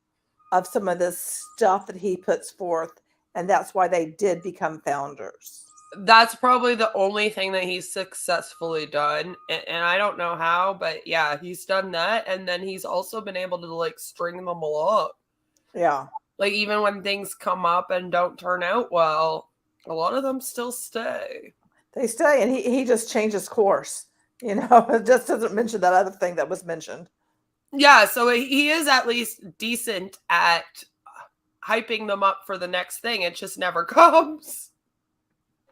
of some of this stuff that he puts forth. And that's why they did become founders. That's probably the only thing that he's successfully done. And I don't know how, but yeah, he's done that. And then he's also been able to like string them along. Yeah. Like even when things come up and don't turn out well, a lot of them still stay. They stay, and he just changes course. You know, it just doesn't mention that other thing that was mentioned. Yeah, so he is at least decent at hyping them up for the next thing. It just never comes.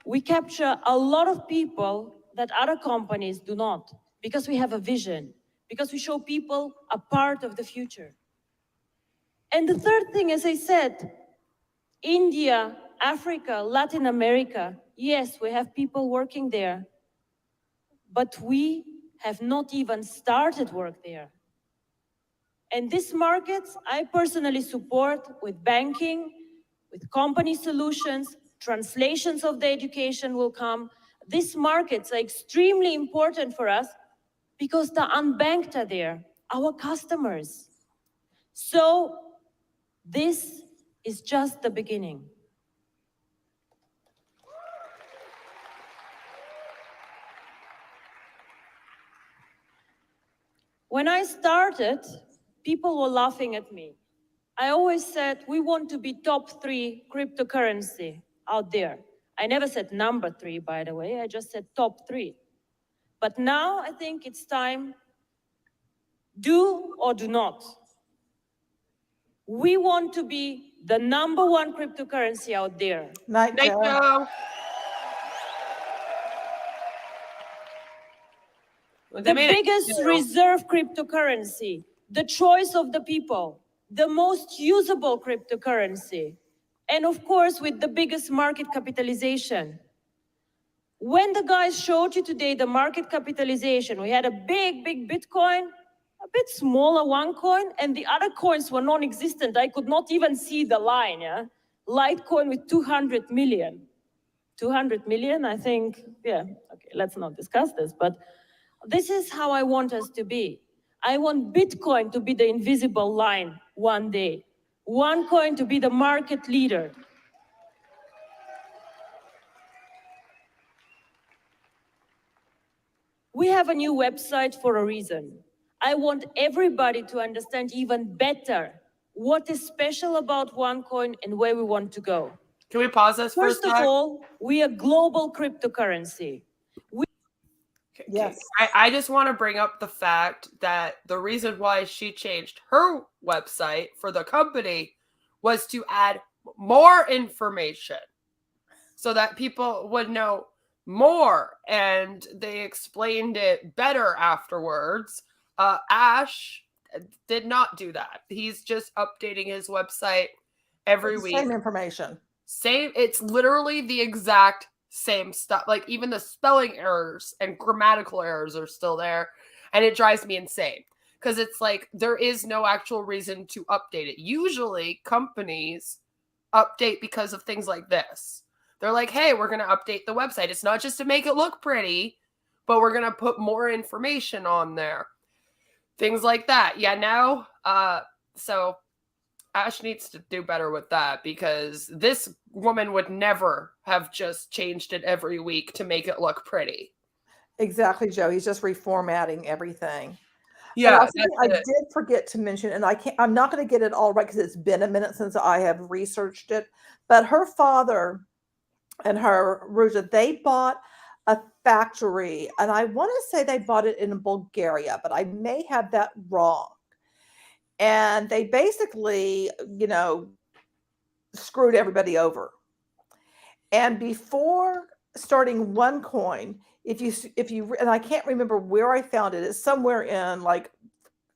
We capture a lot of people that other companies do not. because we have a vision, because we show people a part of the future. And the third thing, as I said, India, Africa, Latin America, yes, we have people working there, but we have not even started work there. And these markets, I personally support with banking, with company solutions, translations of the education will come. These markets are extremely important for us because the unbanked are there, our customers. So this is just the beginning. When I started, people were laughing at me. I always said, we want to be top 3 cryptocurrency out there. I never said number 3, by the way, I just said top 3. But now I think it's time, do or do not. We want to be the number 1 cryptocurrency out there. Night, Joe. The biggest reserve cryptocurrency, the choice of the people, the most usable cryptocurrency, and of course with the biggest market capitalization. When the guys showed you today the market capitalization, we had a big Bitcoin, a bit smaller OneCoin, and the other coins were non-existent. I could not even see the line, yeah? Litecoin with 200 million. 200 million, I think, yeah, okay, let's not discuss this, but this is how I want us to be. I want Bitcoin to be the invisible line one day. OneCoin to be the market leader. We have a new website for a reason. I want everybody to understand even better what is special about OneCoin and where we want to go. Can we pause this for a sec? First of all, we are global cryptocurrency. Yes. I just want to bring up the fact that the reason why she changed her website for the company was to add more information so that people would know more, and they explained it better afterwards. Ash did not do that. He's just updating his website every week. Same information. It's literally the exact same stuff. Like even the spelling errors and grammatical errors are still there, and it drives me insane because it's like there is no actual reason to update it. Usually companies update because of things like this. They're like, hey, we're going to update the website. It's not just to make it look pretty, but we're going to put more information on there. Things like that. Yeah, now, so Ash needs to do better with that, because this woman would never have just changed it every week to make it look pretty. Exactly, Joe. He's just reformatting everything. Yeah, I did forget to mention, and I'm not going to get it all right because it's been a minute since I have researched it, but her father and her, Ruja, they bought a factory, and I want to say they bought it in Bulgaria, but I may have that wrong. And they basically, screwed everybody over. And before starting OneCoin, if you, and I can't remember where I found it, it's somewhere in like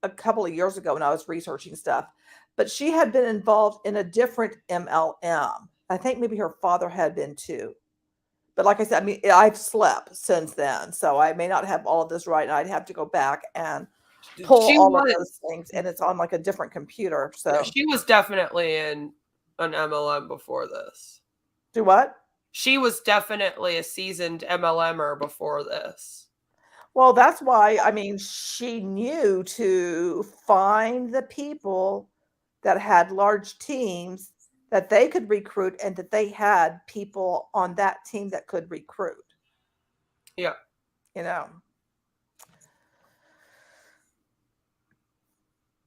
a couple of years ago when I was researching stuff, but she had been involved in a different MLM. I think maybe her father had been too. But like I said, I mean, I've slept since then, so I may not have all of this right, and I'd have to go back and pull all of those things, and it's on like a different computer. So she was definitely in an MLM before this. Do what? She was definitely a seasoned MLMer before this. Well, that's why, I mean, she knew to find the people that had large teams that they could recruit, and that they had people on that team that could recruit. Yeah.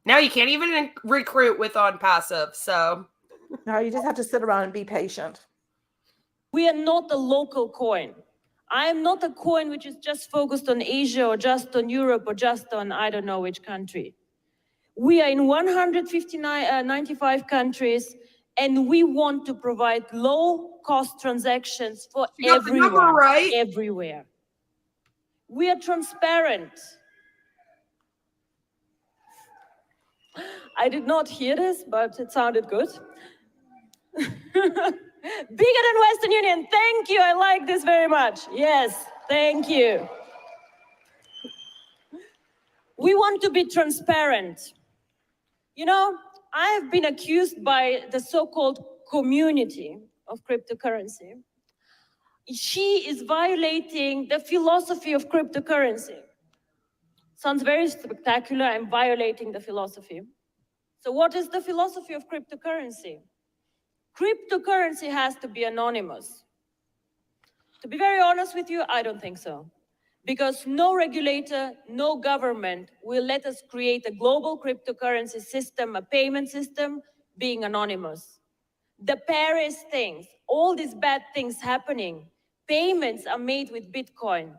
Now you can't even recruit with on passive, so. No, you just have to sit around and be patient. We are not a local coin. I am not a coin which is just focused on Asia or just on Europe or just on I don't know which country. We are in 95 countries, and we want to provide low-cost transactions for everyone, right? everywhere. We are transparent. I did not hear this, but it sounded good. Bigger than Western Union. Thank you. I like this very much. Yes, thank you. We want to be transparent. You know, I have been accused by the so-called community of cryptocurrency. She is violating the philosophy of cryptocurrency. Sounds very spectacular. I'm violating the philosophy. So what is the philosophy of cryptocurrency? Cryptocurrency has to be anonymous. To be very honest with you, I don't think so. Because no regulator, no government will let us create a global cryptocurrency system, a payment system, being anonymous. The Paris things, all these bad things happening, payments are made with Bitcoin.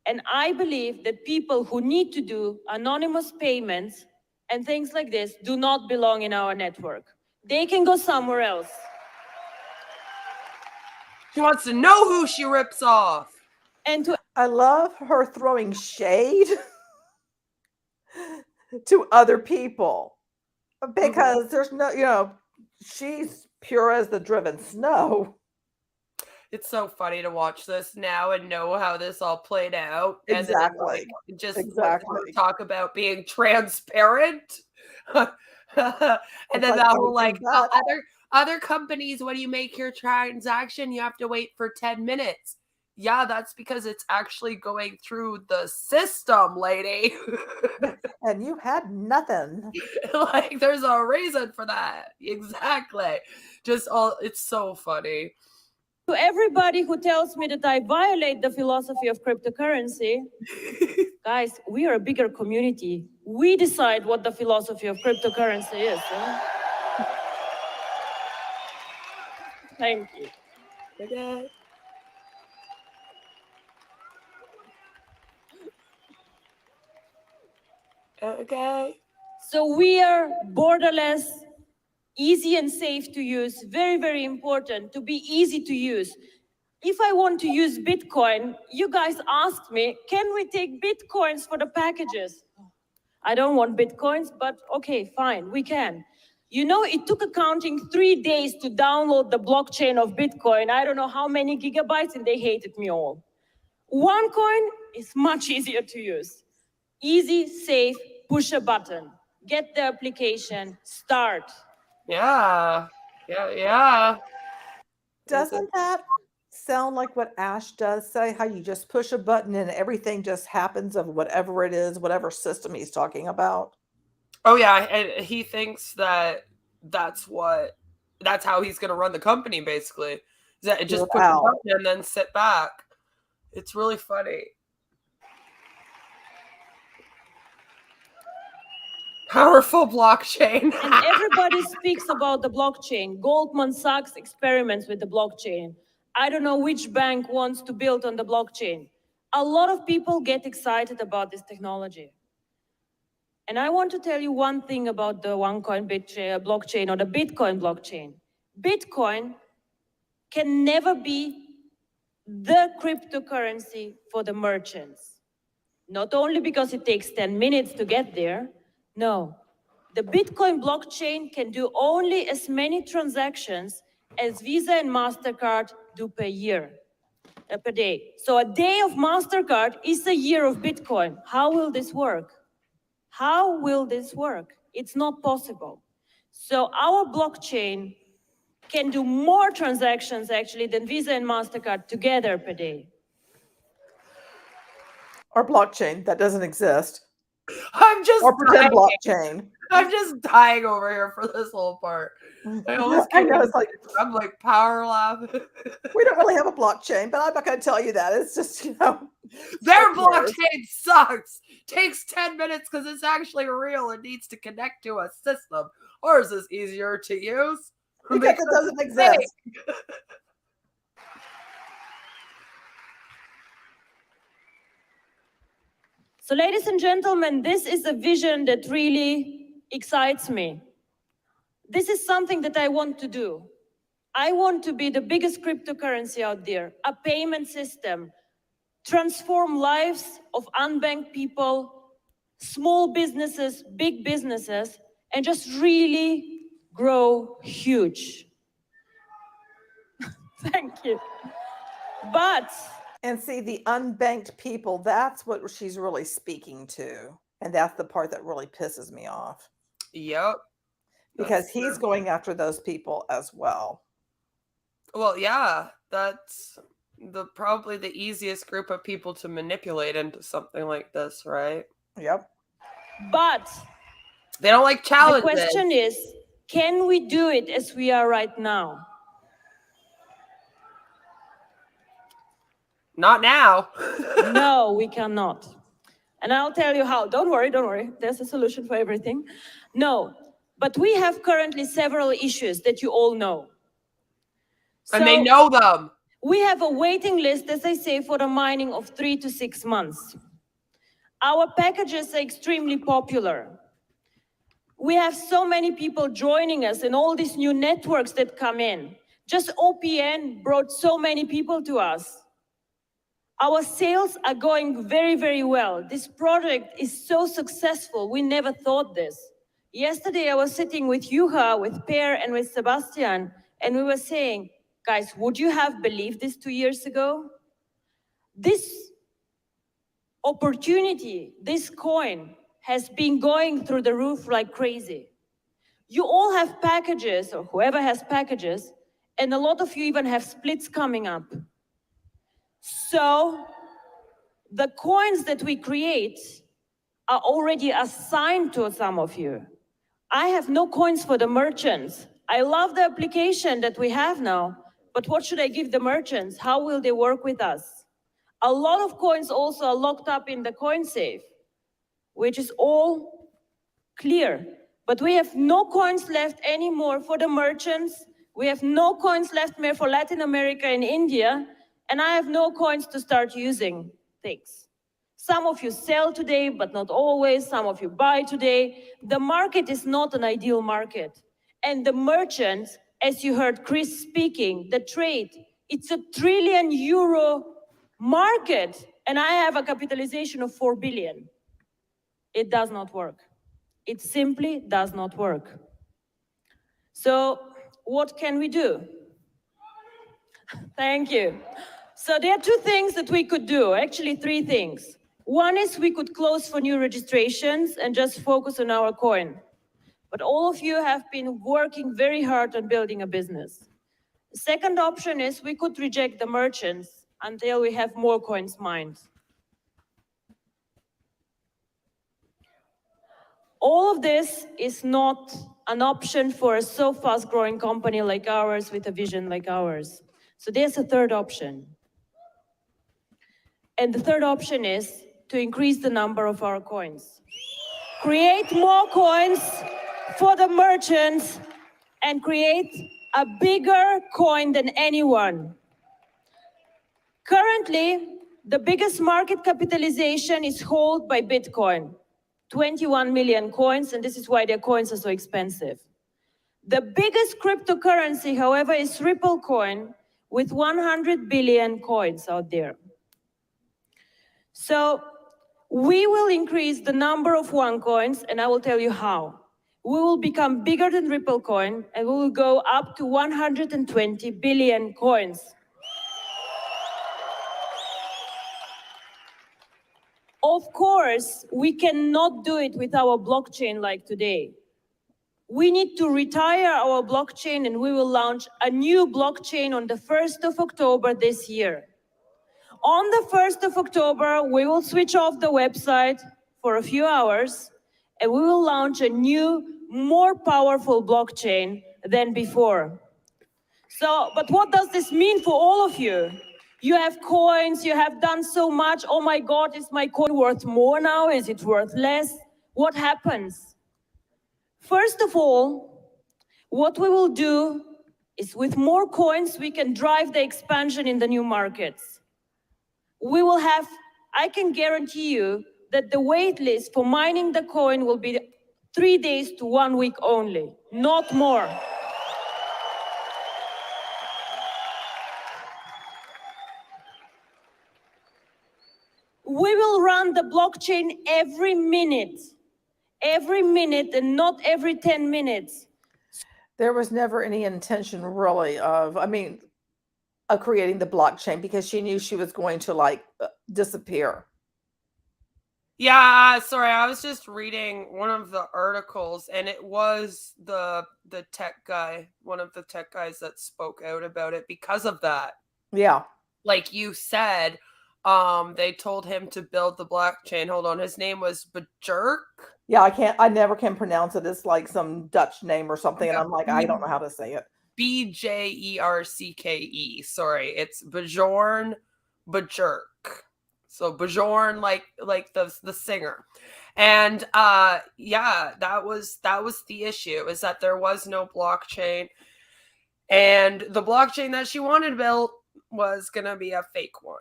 And I believe that people who need to do anonymous payments and things like this do not belong in our network. They can go somewhere else. She wants to know who she rips off. And I love her throwing shade to other people because there's no, you know, she's pure as the driven snow. It's so funny to watch this now and know how this all played out. Exactly. And then, like, talk about being transparent. And then that whole other companies, when you make your transaction, you have to wait for 10 minutes. Yeah, that's because it's actually going through the system, lady. And you had nothing. Like, there's a reason for that. Exactly. It's so funny. To everybody who tells me that I violate the philosophy of cryptocurrency, guys, we are a bigger community. We decide what the philosophy of cryptocurrency is. Thank you. Okay. Okay. So we are borderless, easy and safe to use. Very, very important to be easy to use. If I want to use Bitcoin, you guys asked me, can we take Bitcoins for the packages? I don't want Bitcoins, but okay, fine, we can. You know, it took accounting 3 days to download the blockchain of Bitcoin. I don't know how many gigabytes, and they hated me all. OneCoin is much easier to use. Easy, safe, push a button, get the application, start. Yeah. Doesn't that sound like what Ash does say? How you just push a button and everything just happens of whatever it is, whatever system he's talking about? Oh yeah, and he thinks that that's how he's going to run the company, basically. That just push a button and then sit back. It's really funny. Powerful blockchain. And everybody speaks about the blockchain. Goldman Sachs experiments with the blockchain. I don't know which bank wants to build on the blockchain. A lot of people get excited about this technology. And I want to tell you one thing about the OneCoin blockchain or the Bitcoin blockchain. Bitcoin can never be the cryptocurrency for the merchants. Not only because it takes 10 minutes to get there. No, the Bitcoin blockchain can do only as many transactions as Visa and MasterCard do per day. So a day of MasterCard is a year of Bitcoin. How will this work? How will this work? It's not possible. So our blockchain can do more transactions actually than Visa and MasterCard together per day. Our blockchain that doesn't exist. I'm just or pretend blockchain. I'm just dying over here for this whole part. I know, it's like I'm like power laughing. We don't really have a blockchain, but I'm not going to tell you that. It's just, you know, their blockchain sucks. Takes 10 minutes because it's actually real and needs to connect to a system. Ours is easier to use because it doesn't exist. So ladies and gentlemen, this is a vision that really excites me. This is something that I want to do. I want to be the biggest cryptocurrency out there, a payment system transform lives of unbanked people, small businesses, big businesses, and just really grow huge. Thank you. But and see, the unbanked people, that's what she's really speaking to. And that's the part that really pisses me off. Yep. Because he's going after those people as well. Well, yeah, that's probably the easiest group of people to manipulate into something like this, right? Yep. But they don't like challenges. The question is, can we do it as we are right now? Not now. No, we cannot. And I'll tell you how. Don't worry, don't worry. There's a solution for everything. No, but we have currently several issues that you all know. And they know them. We have a waiting list, as I say, for the mining of 3 to 6 months. Our packages are extremely popular. We have so many people joining us and all these new networks that come in. Just OPN brought so many people to us. Our sales are going very, very well. This project is so successful. We never thought this. Yesterday, I was sitting with Juha, with Per, and with Sebastian, and we were saying, guys, would you have believed this 2 years ago? This opportunity, this coin, has been going through the roof like crazy. You all have packages, or whoever has packages, and a lot of you even have splits coming up. So the coins that we create are already assigned to some of you. I have no coins for the merchants. I love the application that we have now, but what should I give the merchants? How will they work with us? A lot of coins also are locked up in the coin safe, which is all clear. But we have no coins left anymore for the merchants. We have no coins left more for Latin America and India. And I have no coins to start using things. Some of you sell today, but not always. Some of you buy today. The market is not an ideal market. And the merchants, as you heard Chris speaking, the trade, it's €1 trillion market. And I have a capitalization of 4 billion. It does not work. It simply does not work. So what can we do? Thank you. So there are 2 things that we could do, actually 3 things. One is we could close for new registrations and just focus on our coin. But all of you have been working very hard on building a business. The second option is we could reject the merchants until we have more coins mined. All of this is not an option for a so fast-growing company like ours with a vision like ours. So there's a third option. And the third option is to increase the number of our coins. Create more coins for the merchants and create a bigger coin than anyone. Currently, the biggest market capitalization is held by Bitcoin, 21 million coins, and this is why their coins are so expensive. The biggest cryptocurrency, however, is Ripple coin with 100 billion coins out there. So we will increase the number of OneCoins, and I will tell you how. We will become bigger than Ripple coin, and we will go up to 120 billion coins. Of course, we cannot do it with our blockchain like today. We need to retire our blockchain, and we will launch a new blockchain on the 1st of October this year. On the 1st of October, we will switch off the website for a few hours, and we will launch a new, more powerful blockchain than before. So, but what does this mean for all of you? You have coins, you have done so much. Oh my God, is my coin worth more now? Is it worth less? What happens? First of all, what we will do is with more coins, we can drive the expansion in the new markets. We will have, I can guarantee you that the wait list for mining the coin will be 3 days to 1 week only, not more. We will run the blockchain every minute, and not every 10 minutes. There was never any intention really of creating the blockchain, because she knew she was going to disappear. Yeah, sorry, I was just reading one of the articles, and it was the tech guy, one of the tech guys that spoke out about it because of that. Yeah. Like you said, they told him to build the blockchain. Hold on, his name was Bajirk. Yeah, I never can pronounce it. It's like some Dutch name or something, and I'm like, I don't know how to say it. Bjercke. Sorry, it's Bjorn Bajirk. So Bjorn, like the singer. And yeah, that was the issue, is that there was no blockchain. And the blockchain that she wanted built was gonna be a fake one.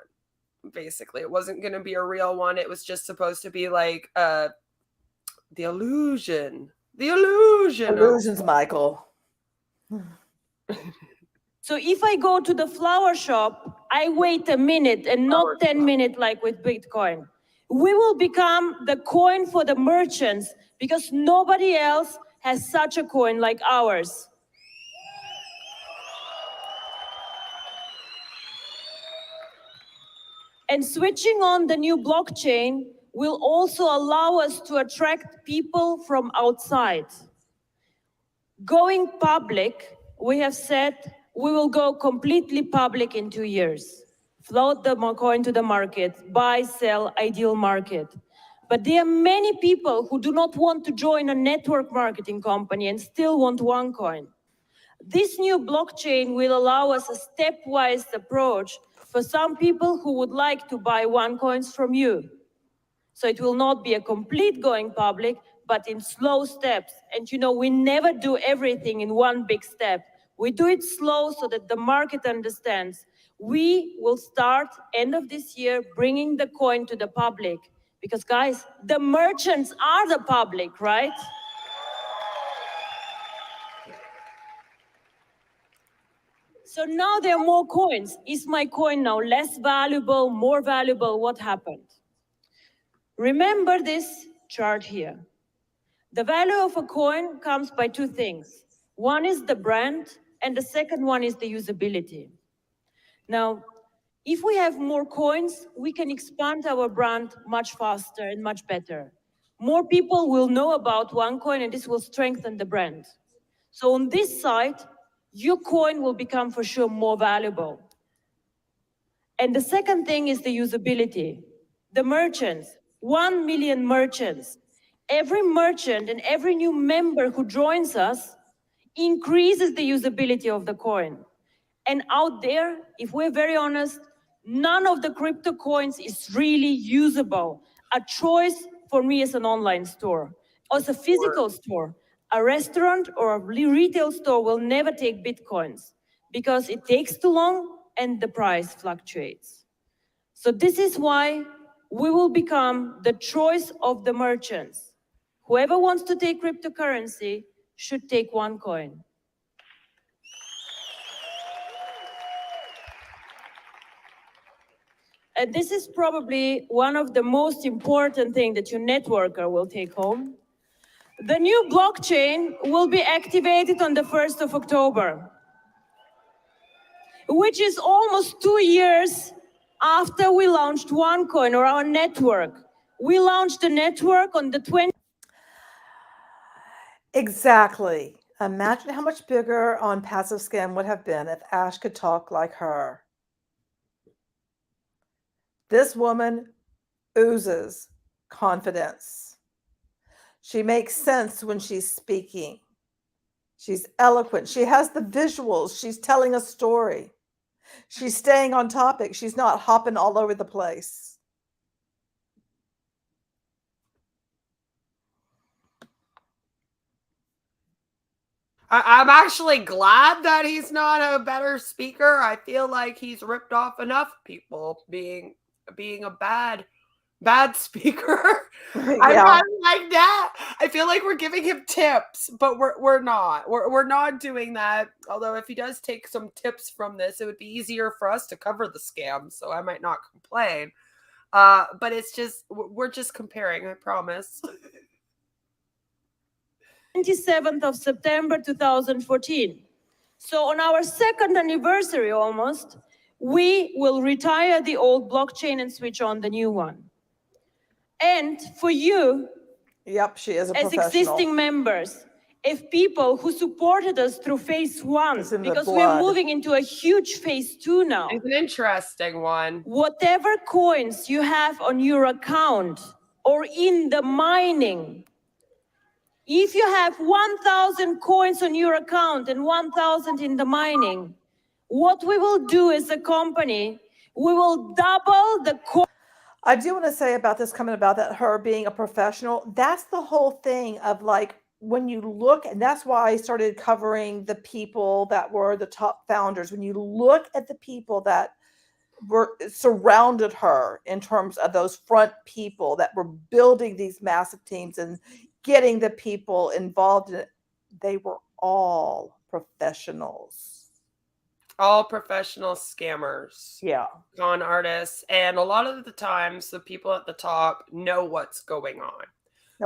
Basically, it wasn't gonna be a real one. It was just supposed to be like the illusion. The illusions, Michael. So if I go to the flower shop, I wait a minute and not 10 minutes like with Bitcoin. We will become the coin for the merchants, because nobody else has such a coin like ours. And switching on the new blockchain will also allow us to attract people from outside. Going public, we have said we will go completely public in 2 years. Float the coin to the market, buy, sell, ideal market. But there are many people who do not want to join a network marketing company and still want OneCoin. This new blockchain will allow us a stepwise approach for some people who would like to buy OneCoins from you. So it will not be a complete going public, but in slow steps. And we never do everything in one big step. We do it slow so that the market understands. We will start end of this year bringing the coin to the public. Because guys, the merchants are the public, right? So now there are more coins. Is my coin now less valuable, more valuable? What happened? Remember this chart here. The value of a coin comes by two things. One is the brand, and the second one is the usability. Now, if we have more coins, we can expand our brand much faster and much better. More people will know about OneCoin, and this will strengthen the brand. So on this side, your coin will become for sure more valuable. And the second thing is the usability. The merchants, 1 million merchants. Every merchant and every new member who joins us increases the usability of the coin. And out there, if we're very honest, none of the crypto coins is really usable. A choice for me as an online store, as a physical store. A restaurant or a retail store will never take Bitcoins because it takes too long and the price fluctuates. So this is why we will become the choice of the merchants. Whoever wants to take cryptocurrency should take OneCoin. And this is probably one of the most important things that your networker will take home. The new blockchain will be activated on the 1st of October, which is almost 2 years after we launched OneCoin, or our network. We launched the network on the 20th. Exactly. Imagine how much bigger on Passive Scam would have been if Ash could talk like her. This woman oozes confidence. She makes sense when she's speaking. She's eloquent. She has the visuals. She's telling a story. She's staying on topic. She's not hopping all over the place. I'm actually glad that he's not a better speaker. I feel like he's ripped off enough people being a bad speaker. Yeah. I'm not like that. I feel like we're giving him tips, but we're not. We're not doing that. Although if he does take some tips from this, it would be easier for us to cover the scam. So I might not complain. But it's just, we're just comparing, I promise. 27th of September 2014. So on our second anniversary almost, we will retire the old blockchain and switch on the new one. And for you, yep, she is a as existing members, if people who supported us through phase 1, because we're moving into a huge phase 2 now. It's an interesting one. Whatever coins you have on your account or in the mining, if you have 1,000 coins on your account and 1,000 in the mining, what we will do as a company, we will double the coin. I do want to say about this coming about that her being a professional, that's the whole thing of like, when you look, and that's why I started covering the people that were the top founders. When you look at the people that were surrounded her in terms of those front people that were building these massive teams and getting the people involved in it, they were all professionals. All professional scammers. Yeah. Con artists. And a lot of the times the people at the top know what's going on.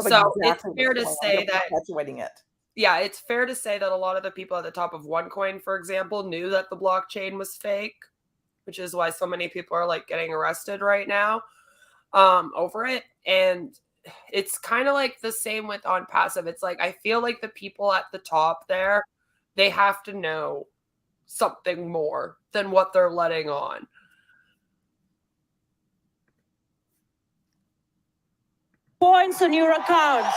So it's fair to say that perpetuating it. Yeah, it's fair to say that a lot of the people at the top of OneCoin, for example, knew that the blockchain was fake, which is why so many people are like getting arrested right now over it. And it's kind of like the same with on passive. It's like, I feel like the people at the top there, they have to know something more than what they're letting on. Points on your account.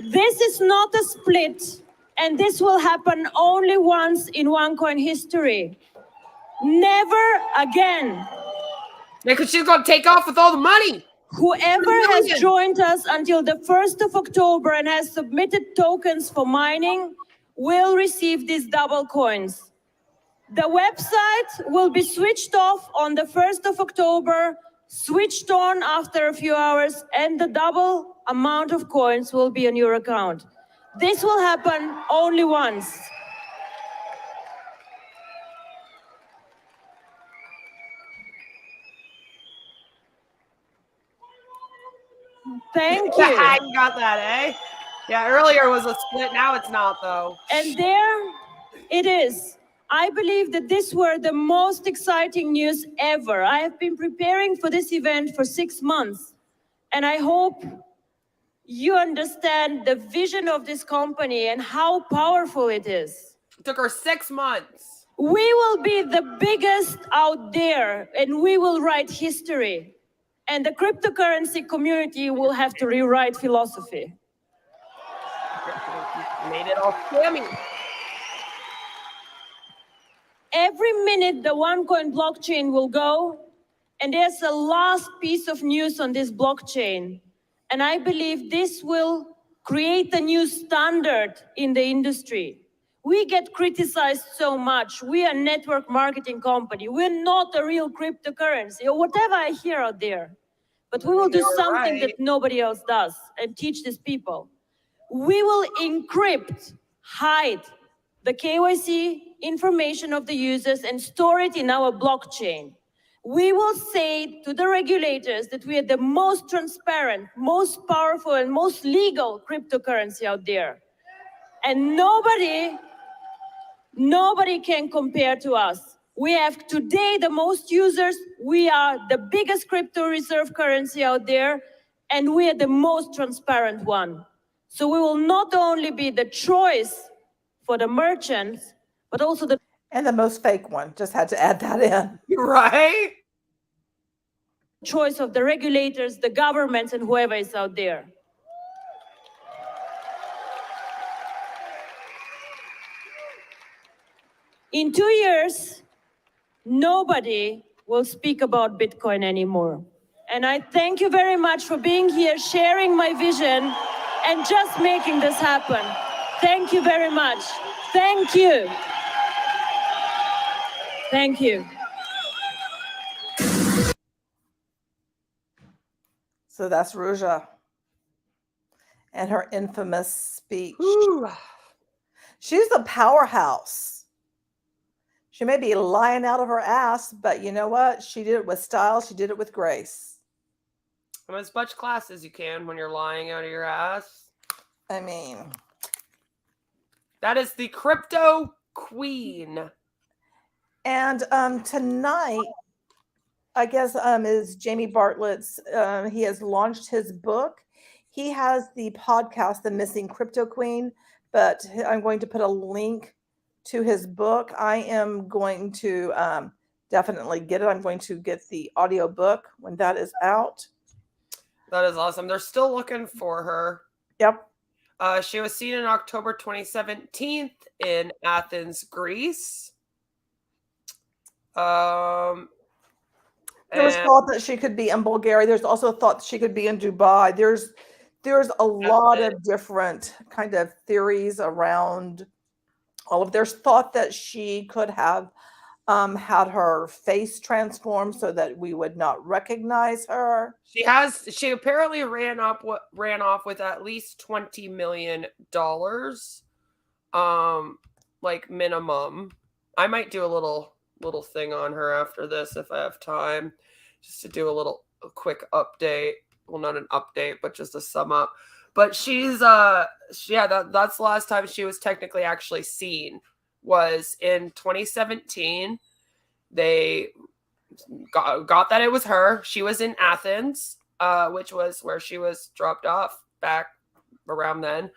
This is not a split, and this will happen only once in OneCoin history. Never again. Because she's going to take off with all the money. Whoever has joined us until the 1st of October and has submitted tokens for mining will receive these double coins. The website will be switched off on the 1st of October, switched on after a few hours, and the double amount of coins will be on your account. This will happen only once. Thank you. You got that, eh? Yeah, earlier was a split. Now it's not, though. And there it is. I believe that these were the most exciting news ever. I have been preparing for this event for 6 months. And I hope you understand the vision of this company and how powerful it is. It took her 6 months. We will be the biggest out there, and we will write history. And the cryptocurrency community will have to rewrite philosophy. Made it all scammy. Every minute the OneCoin blockchain will go, and there's a last piece of news on this blockchain. And I believe this will create a new standard in the industry. We get criticized so much. We are a network marketing company. We're not a real cryptocurrency or whatever I hear out there. But we will do something that nobody else does and teach these people. We will encrypt, hide the KYC information of the users and store it in our blockchain. We will say to the regulators that we are the most transparent, most powerful, and most legal cryptocurrency out there. And nobody can compare to us. We have today the most users. We are the biggest crypto reserve currency out there, and we are the most transparent one. So we will not only be the choice for the merchants, but also the... And the most fake one. Just had to add that in. Right? Choice of the regulators, the governments, and whoever is out there. In 2 years, nobody will speak about Bitcoin anymore. And I thank you very much for being here, sharing my vision, and just making this happen. Thank you very much. Thank you. Thank you. So that's Ruja and her infamous speech. Ooh. She's a powerhouse. She may be lying out of her ass, but you know what? She did it with style. She did it with grace. And as much class as you can when you're lying out of your ass. I mean, that is the crypto queen. And tonight, I guess, is Jamie Bartlett's. He has launched his book. He has the podcast, The Missing Crypto Queen, but I'm going to put a link to his book. I am going to definitely get it. I'm going to get the audio book when that is out. That is awesome. They're still looking for her. Yep. She was seen in October 2017 in Athens, Greece. There was thought that she could be in Bulgaria. There's also thought that she could be in Dubai. There's a lot of different kind of theories around all of. There's thought that she could have had her face transformed so that we would not recognize her. She apparently ran off with at least $20 million, like minimum. I might do a little thing on her after this if I have time, just to do a quick update. Well, not an update, but just a sum up. But she's that's the last time she was technically actually seen, was in 2017. They got that it was her. She was in Athens, which was where she was dropped off back around then.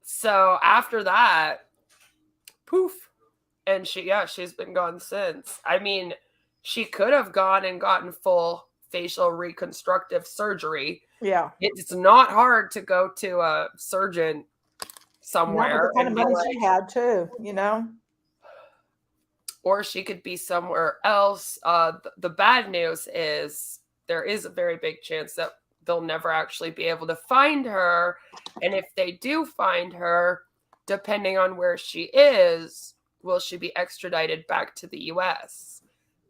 So after that, poof. And she's been gone since. I mean, she could have gone and gotten full facial reconstructive surgery. Yeah. It's not hard to go to a surgeon somewhere. The kind of money she had too, you know? Or she could be somewhere else. The bad news is there is a very big chance that they'll never actually be able to find her. And if they do find her, depending on where she is, will she be extradited back to the U.S.?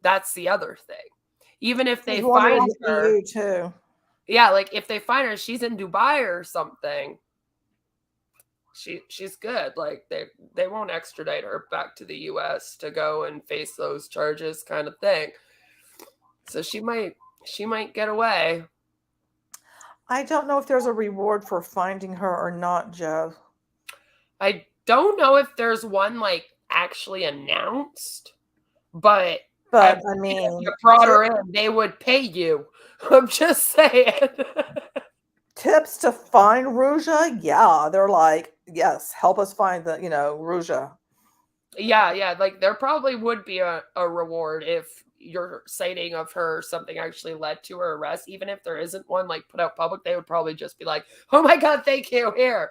That's the other thing. Even if they find her, too. Yeah, like if they find her, she's in Dubai or something. She's good. Like they won't extradite her back to the U.S. to go and face those charges, kind of thing. So she might get away. I don't know if there's a reward for finding her or not, Joe. I don't know if there's one like actually announced, but I mean, if you brought her in, they would pay you. I'm just saying. Tips to find Ruja? Yeah, they're like, yes, help us find Ruja. Yeah, like there probably would be a reward if your sighting of her something actually led to her arrest. Even if there isn't one like put out public, they would probably just be like, oh my God, thank you, here.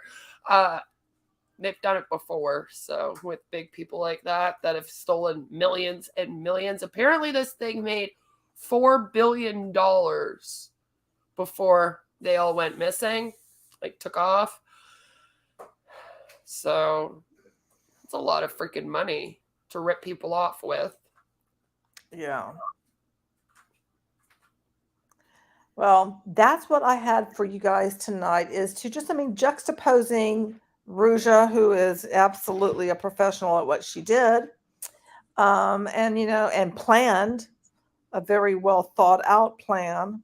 They've done it before. So with big people like that have stolen millions and millions. Apparently this thing made $4 billion before they all went missing, like took off. So it's a lot of freaking money to rip people off with. Yeah. Well, that's what I had for you guys tonight, is to just, juxtaposing Ruja, who is absolutely a professional at what she did, and planned a very well thought out plan,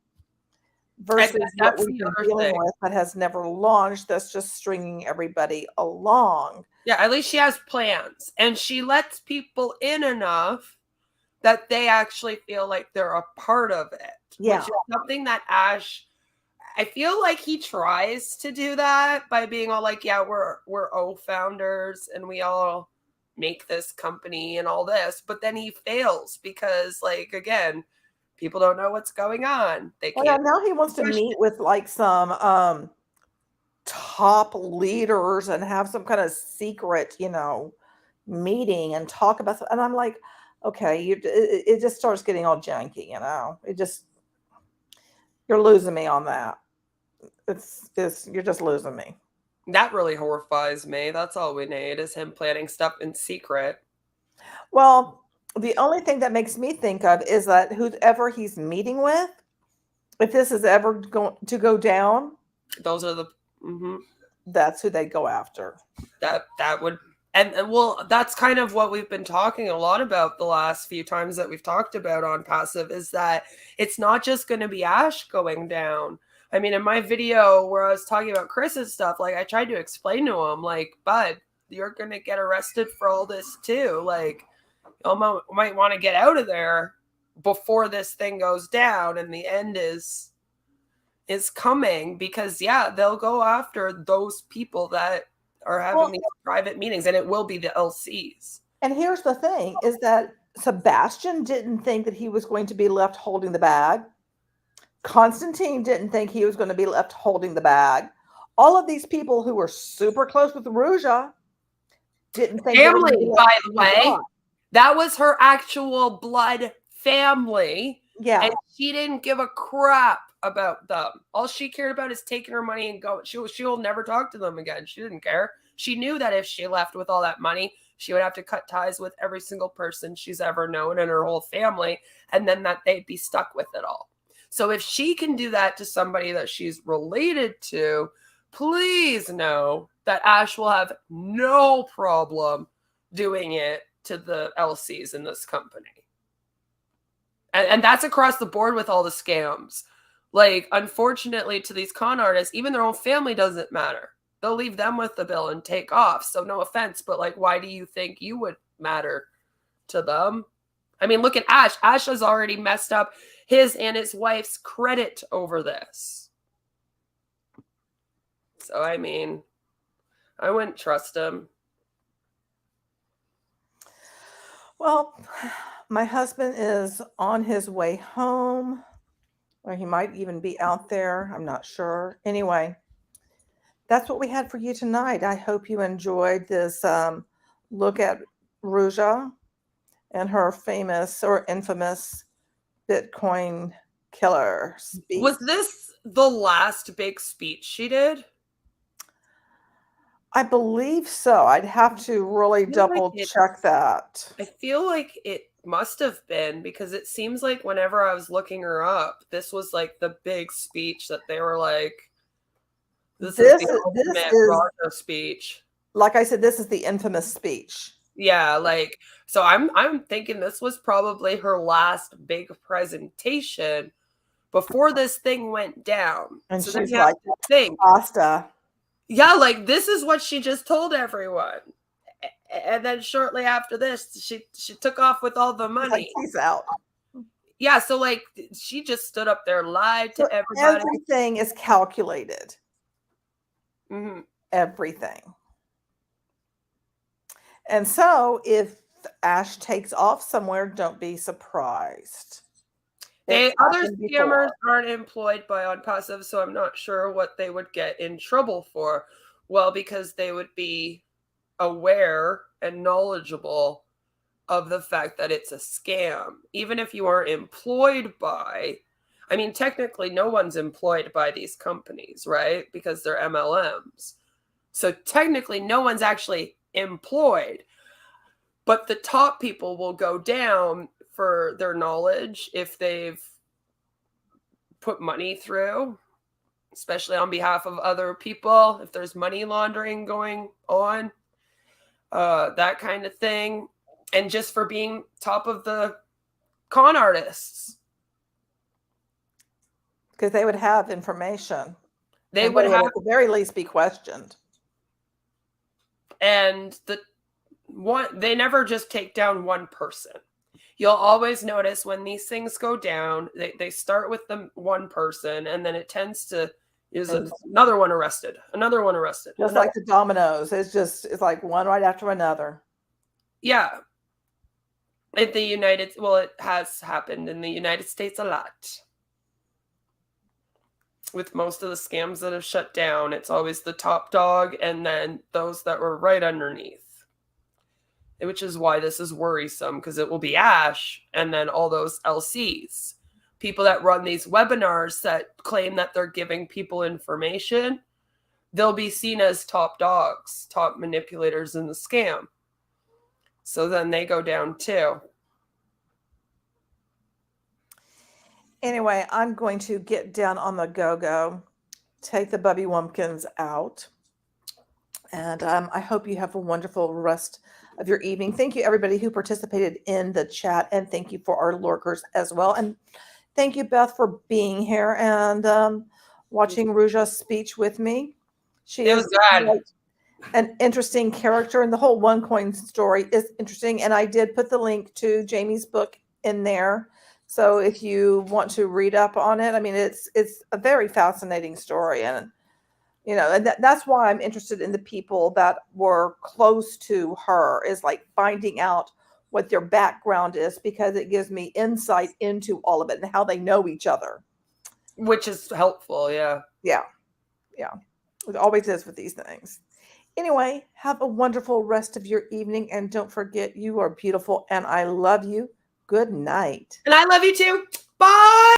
versus what we've been dealing with that has never launched, that's just stringing everybody along. Yeah, at least she has plans, and she lets people in enough that they actually feel like they're a part of it. Yeah. Which is something that Ash, I feel like he tries to do that by being all like, yeah, we're founders and we all make this company and all this, but then he fails because, like, again, people don't know what's going on. Now he wants to meet with like some top leaders and have some kind of secret, meeting and talk about and I'm like, okay, it just starts getting all janky, you're losing me on that. You're just losing me. That really horrifies me. That's all we need, is him planning stuff in secret. Well, the only thing that makes me think of is that whoever he's meeting with if this is ever going to go down, those are the that's who they go after. That would, and well, that's kind of what we've been talking a lot about the last few times that we've talked about on Passive, is that it's not just going to be Ash going down. I mean, in my video where I was talking about Chris's stuff, like I tried to explain to him, like, bud, you're going to get arrested for all this too. Like, you might want to get out of there before this thing goes down and the end is coming, because they'll go after those people that are having these private meetings, and it will be the LCs. And here's the thing, is that Sebastian didn't think that he was going to be left holding the bag. Constantine didn't think he was going to be left holding the bag. All of these people who were super close with Ruja didn't think family, by the way. That was her actual blood family. Yeah. And she didn't give a crap about them. All she cared about is taking her money and going. She'll never talk to them again. She didn't care. She knew that if she left with all that money, she would have to cut ties with every single person she's ever known and her whole family, and then that they'd be stuck with it all. So if she can do that to somebody that she's related to, please know that Ash will have no problem doing it to the LCs in this company. And that's across the board with all the scams. Like, unfortunately, to these con artists, even their own family doesn't matter. They'll leave them with the bill and take off. So no offense, but like, why do you think you would matter to them? I mean, look at Ash. Ash has already messed up his and his wife's credit over this. So, I mean, I wouldn't trust him. Well, my husband is on his way home, or he might even be out there. I'm not sure. Anyway, that's what we had for you tonight. I hope you enjoyed this look at Ruja and her famous or infamous Bitcoin killer speech. Was this the last big speech she did? I believe so. I'd have to really double check that. I feel like it must have been, because it seems like whenever I was looking her up, this was like the big speech that they were like, this is the ultimate Raja speech. Like I said, this is the infamous speech. Yeah, like, so I'm thinking this was probably her last big presentation before this thing went down. And so she's like, pasta. Yeah, like, this is what she just told everyone. And then shortly after this, she took off with all the money. Like, peace out. Yeah, so like, she just stood up there, lied to everybody. Everything is calculated. Mm-hmm. Everything. And so if Ash takes off somewhere, don't be surprised. Other scammers aren't employed by On Passive, so I'm not sure what they would get in trouble for. Well, because they would be aware and knowledgeable of the fact that it's a scam. Even if you are employed by, I mean, technically no one's employed by these companies, right? Because they're MLMs. So technically no one's actually employed. But the top people will go down for their knowledge if they've put money through, especially on behalf of other people, if there's money laundering going on, that kind of thing. And just for being top of the con artists. Because they would have information. They would have, at the very least, be questioned. And they never just take down one person. You'll always notice when these things go down, they start with the one person, and then it tends to another one arrested, another one arrested. Just like the dominoes. It's like one right after another. Yeah. It has happened in the United States a lot. With most of the scams that have shut down, it's always the top dog and then those that were right underneath. Which is why this is worrisome, because it will be Ash and then all those LCs. People that run these webinars that claim that they're giving people information, they'll be seen as top dogs, top manipulators in the scam. So then they go down too. Anyway, I'm going to get down on the go-go, take the Bubby Wumpkins out. And I hope you have a wonderful rest of your evening. Thank you, everybody who participated in the chat. And thank you for our lurkers as well. And thank you, Beth, for being here and watching Ruja's speech with me. She is an interesting character, and the whole OneCoin story is interesting. And I did put the link to Jamie's book in there. So if you want to read up on it, I mean, it's a very fascinating story. And, you know, and that's why I'm interested in the people that were close to her, is like finding out what their background is, because it gives me insight into all of it and how they know each other. Which is helpful, yeah. Yeah. Yeah. It always is with these things. Anyway, have a wonderful rest of your evening. And don't forget, you are beautiful and I love you. Good night. And I love you too. Bye.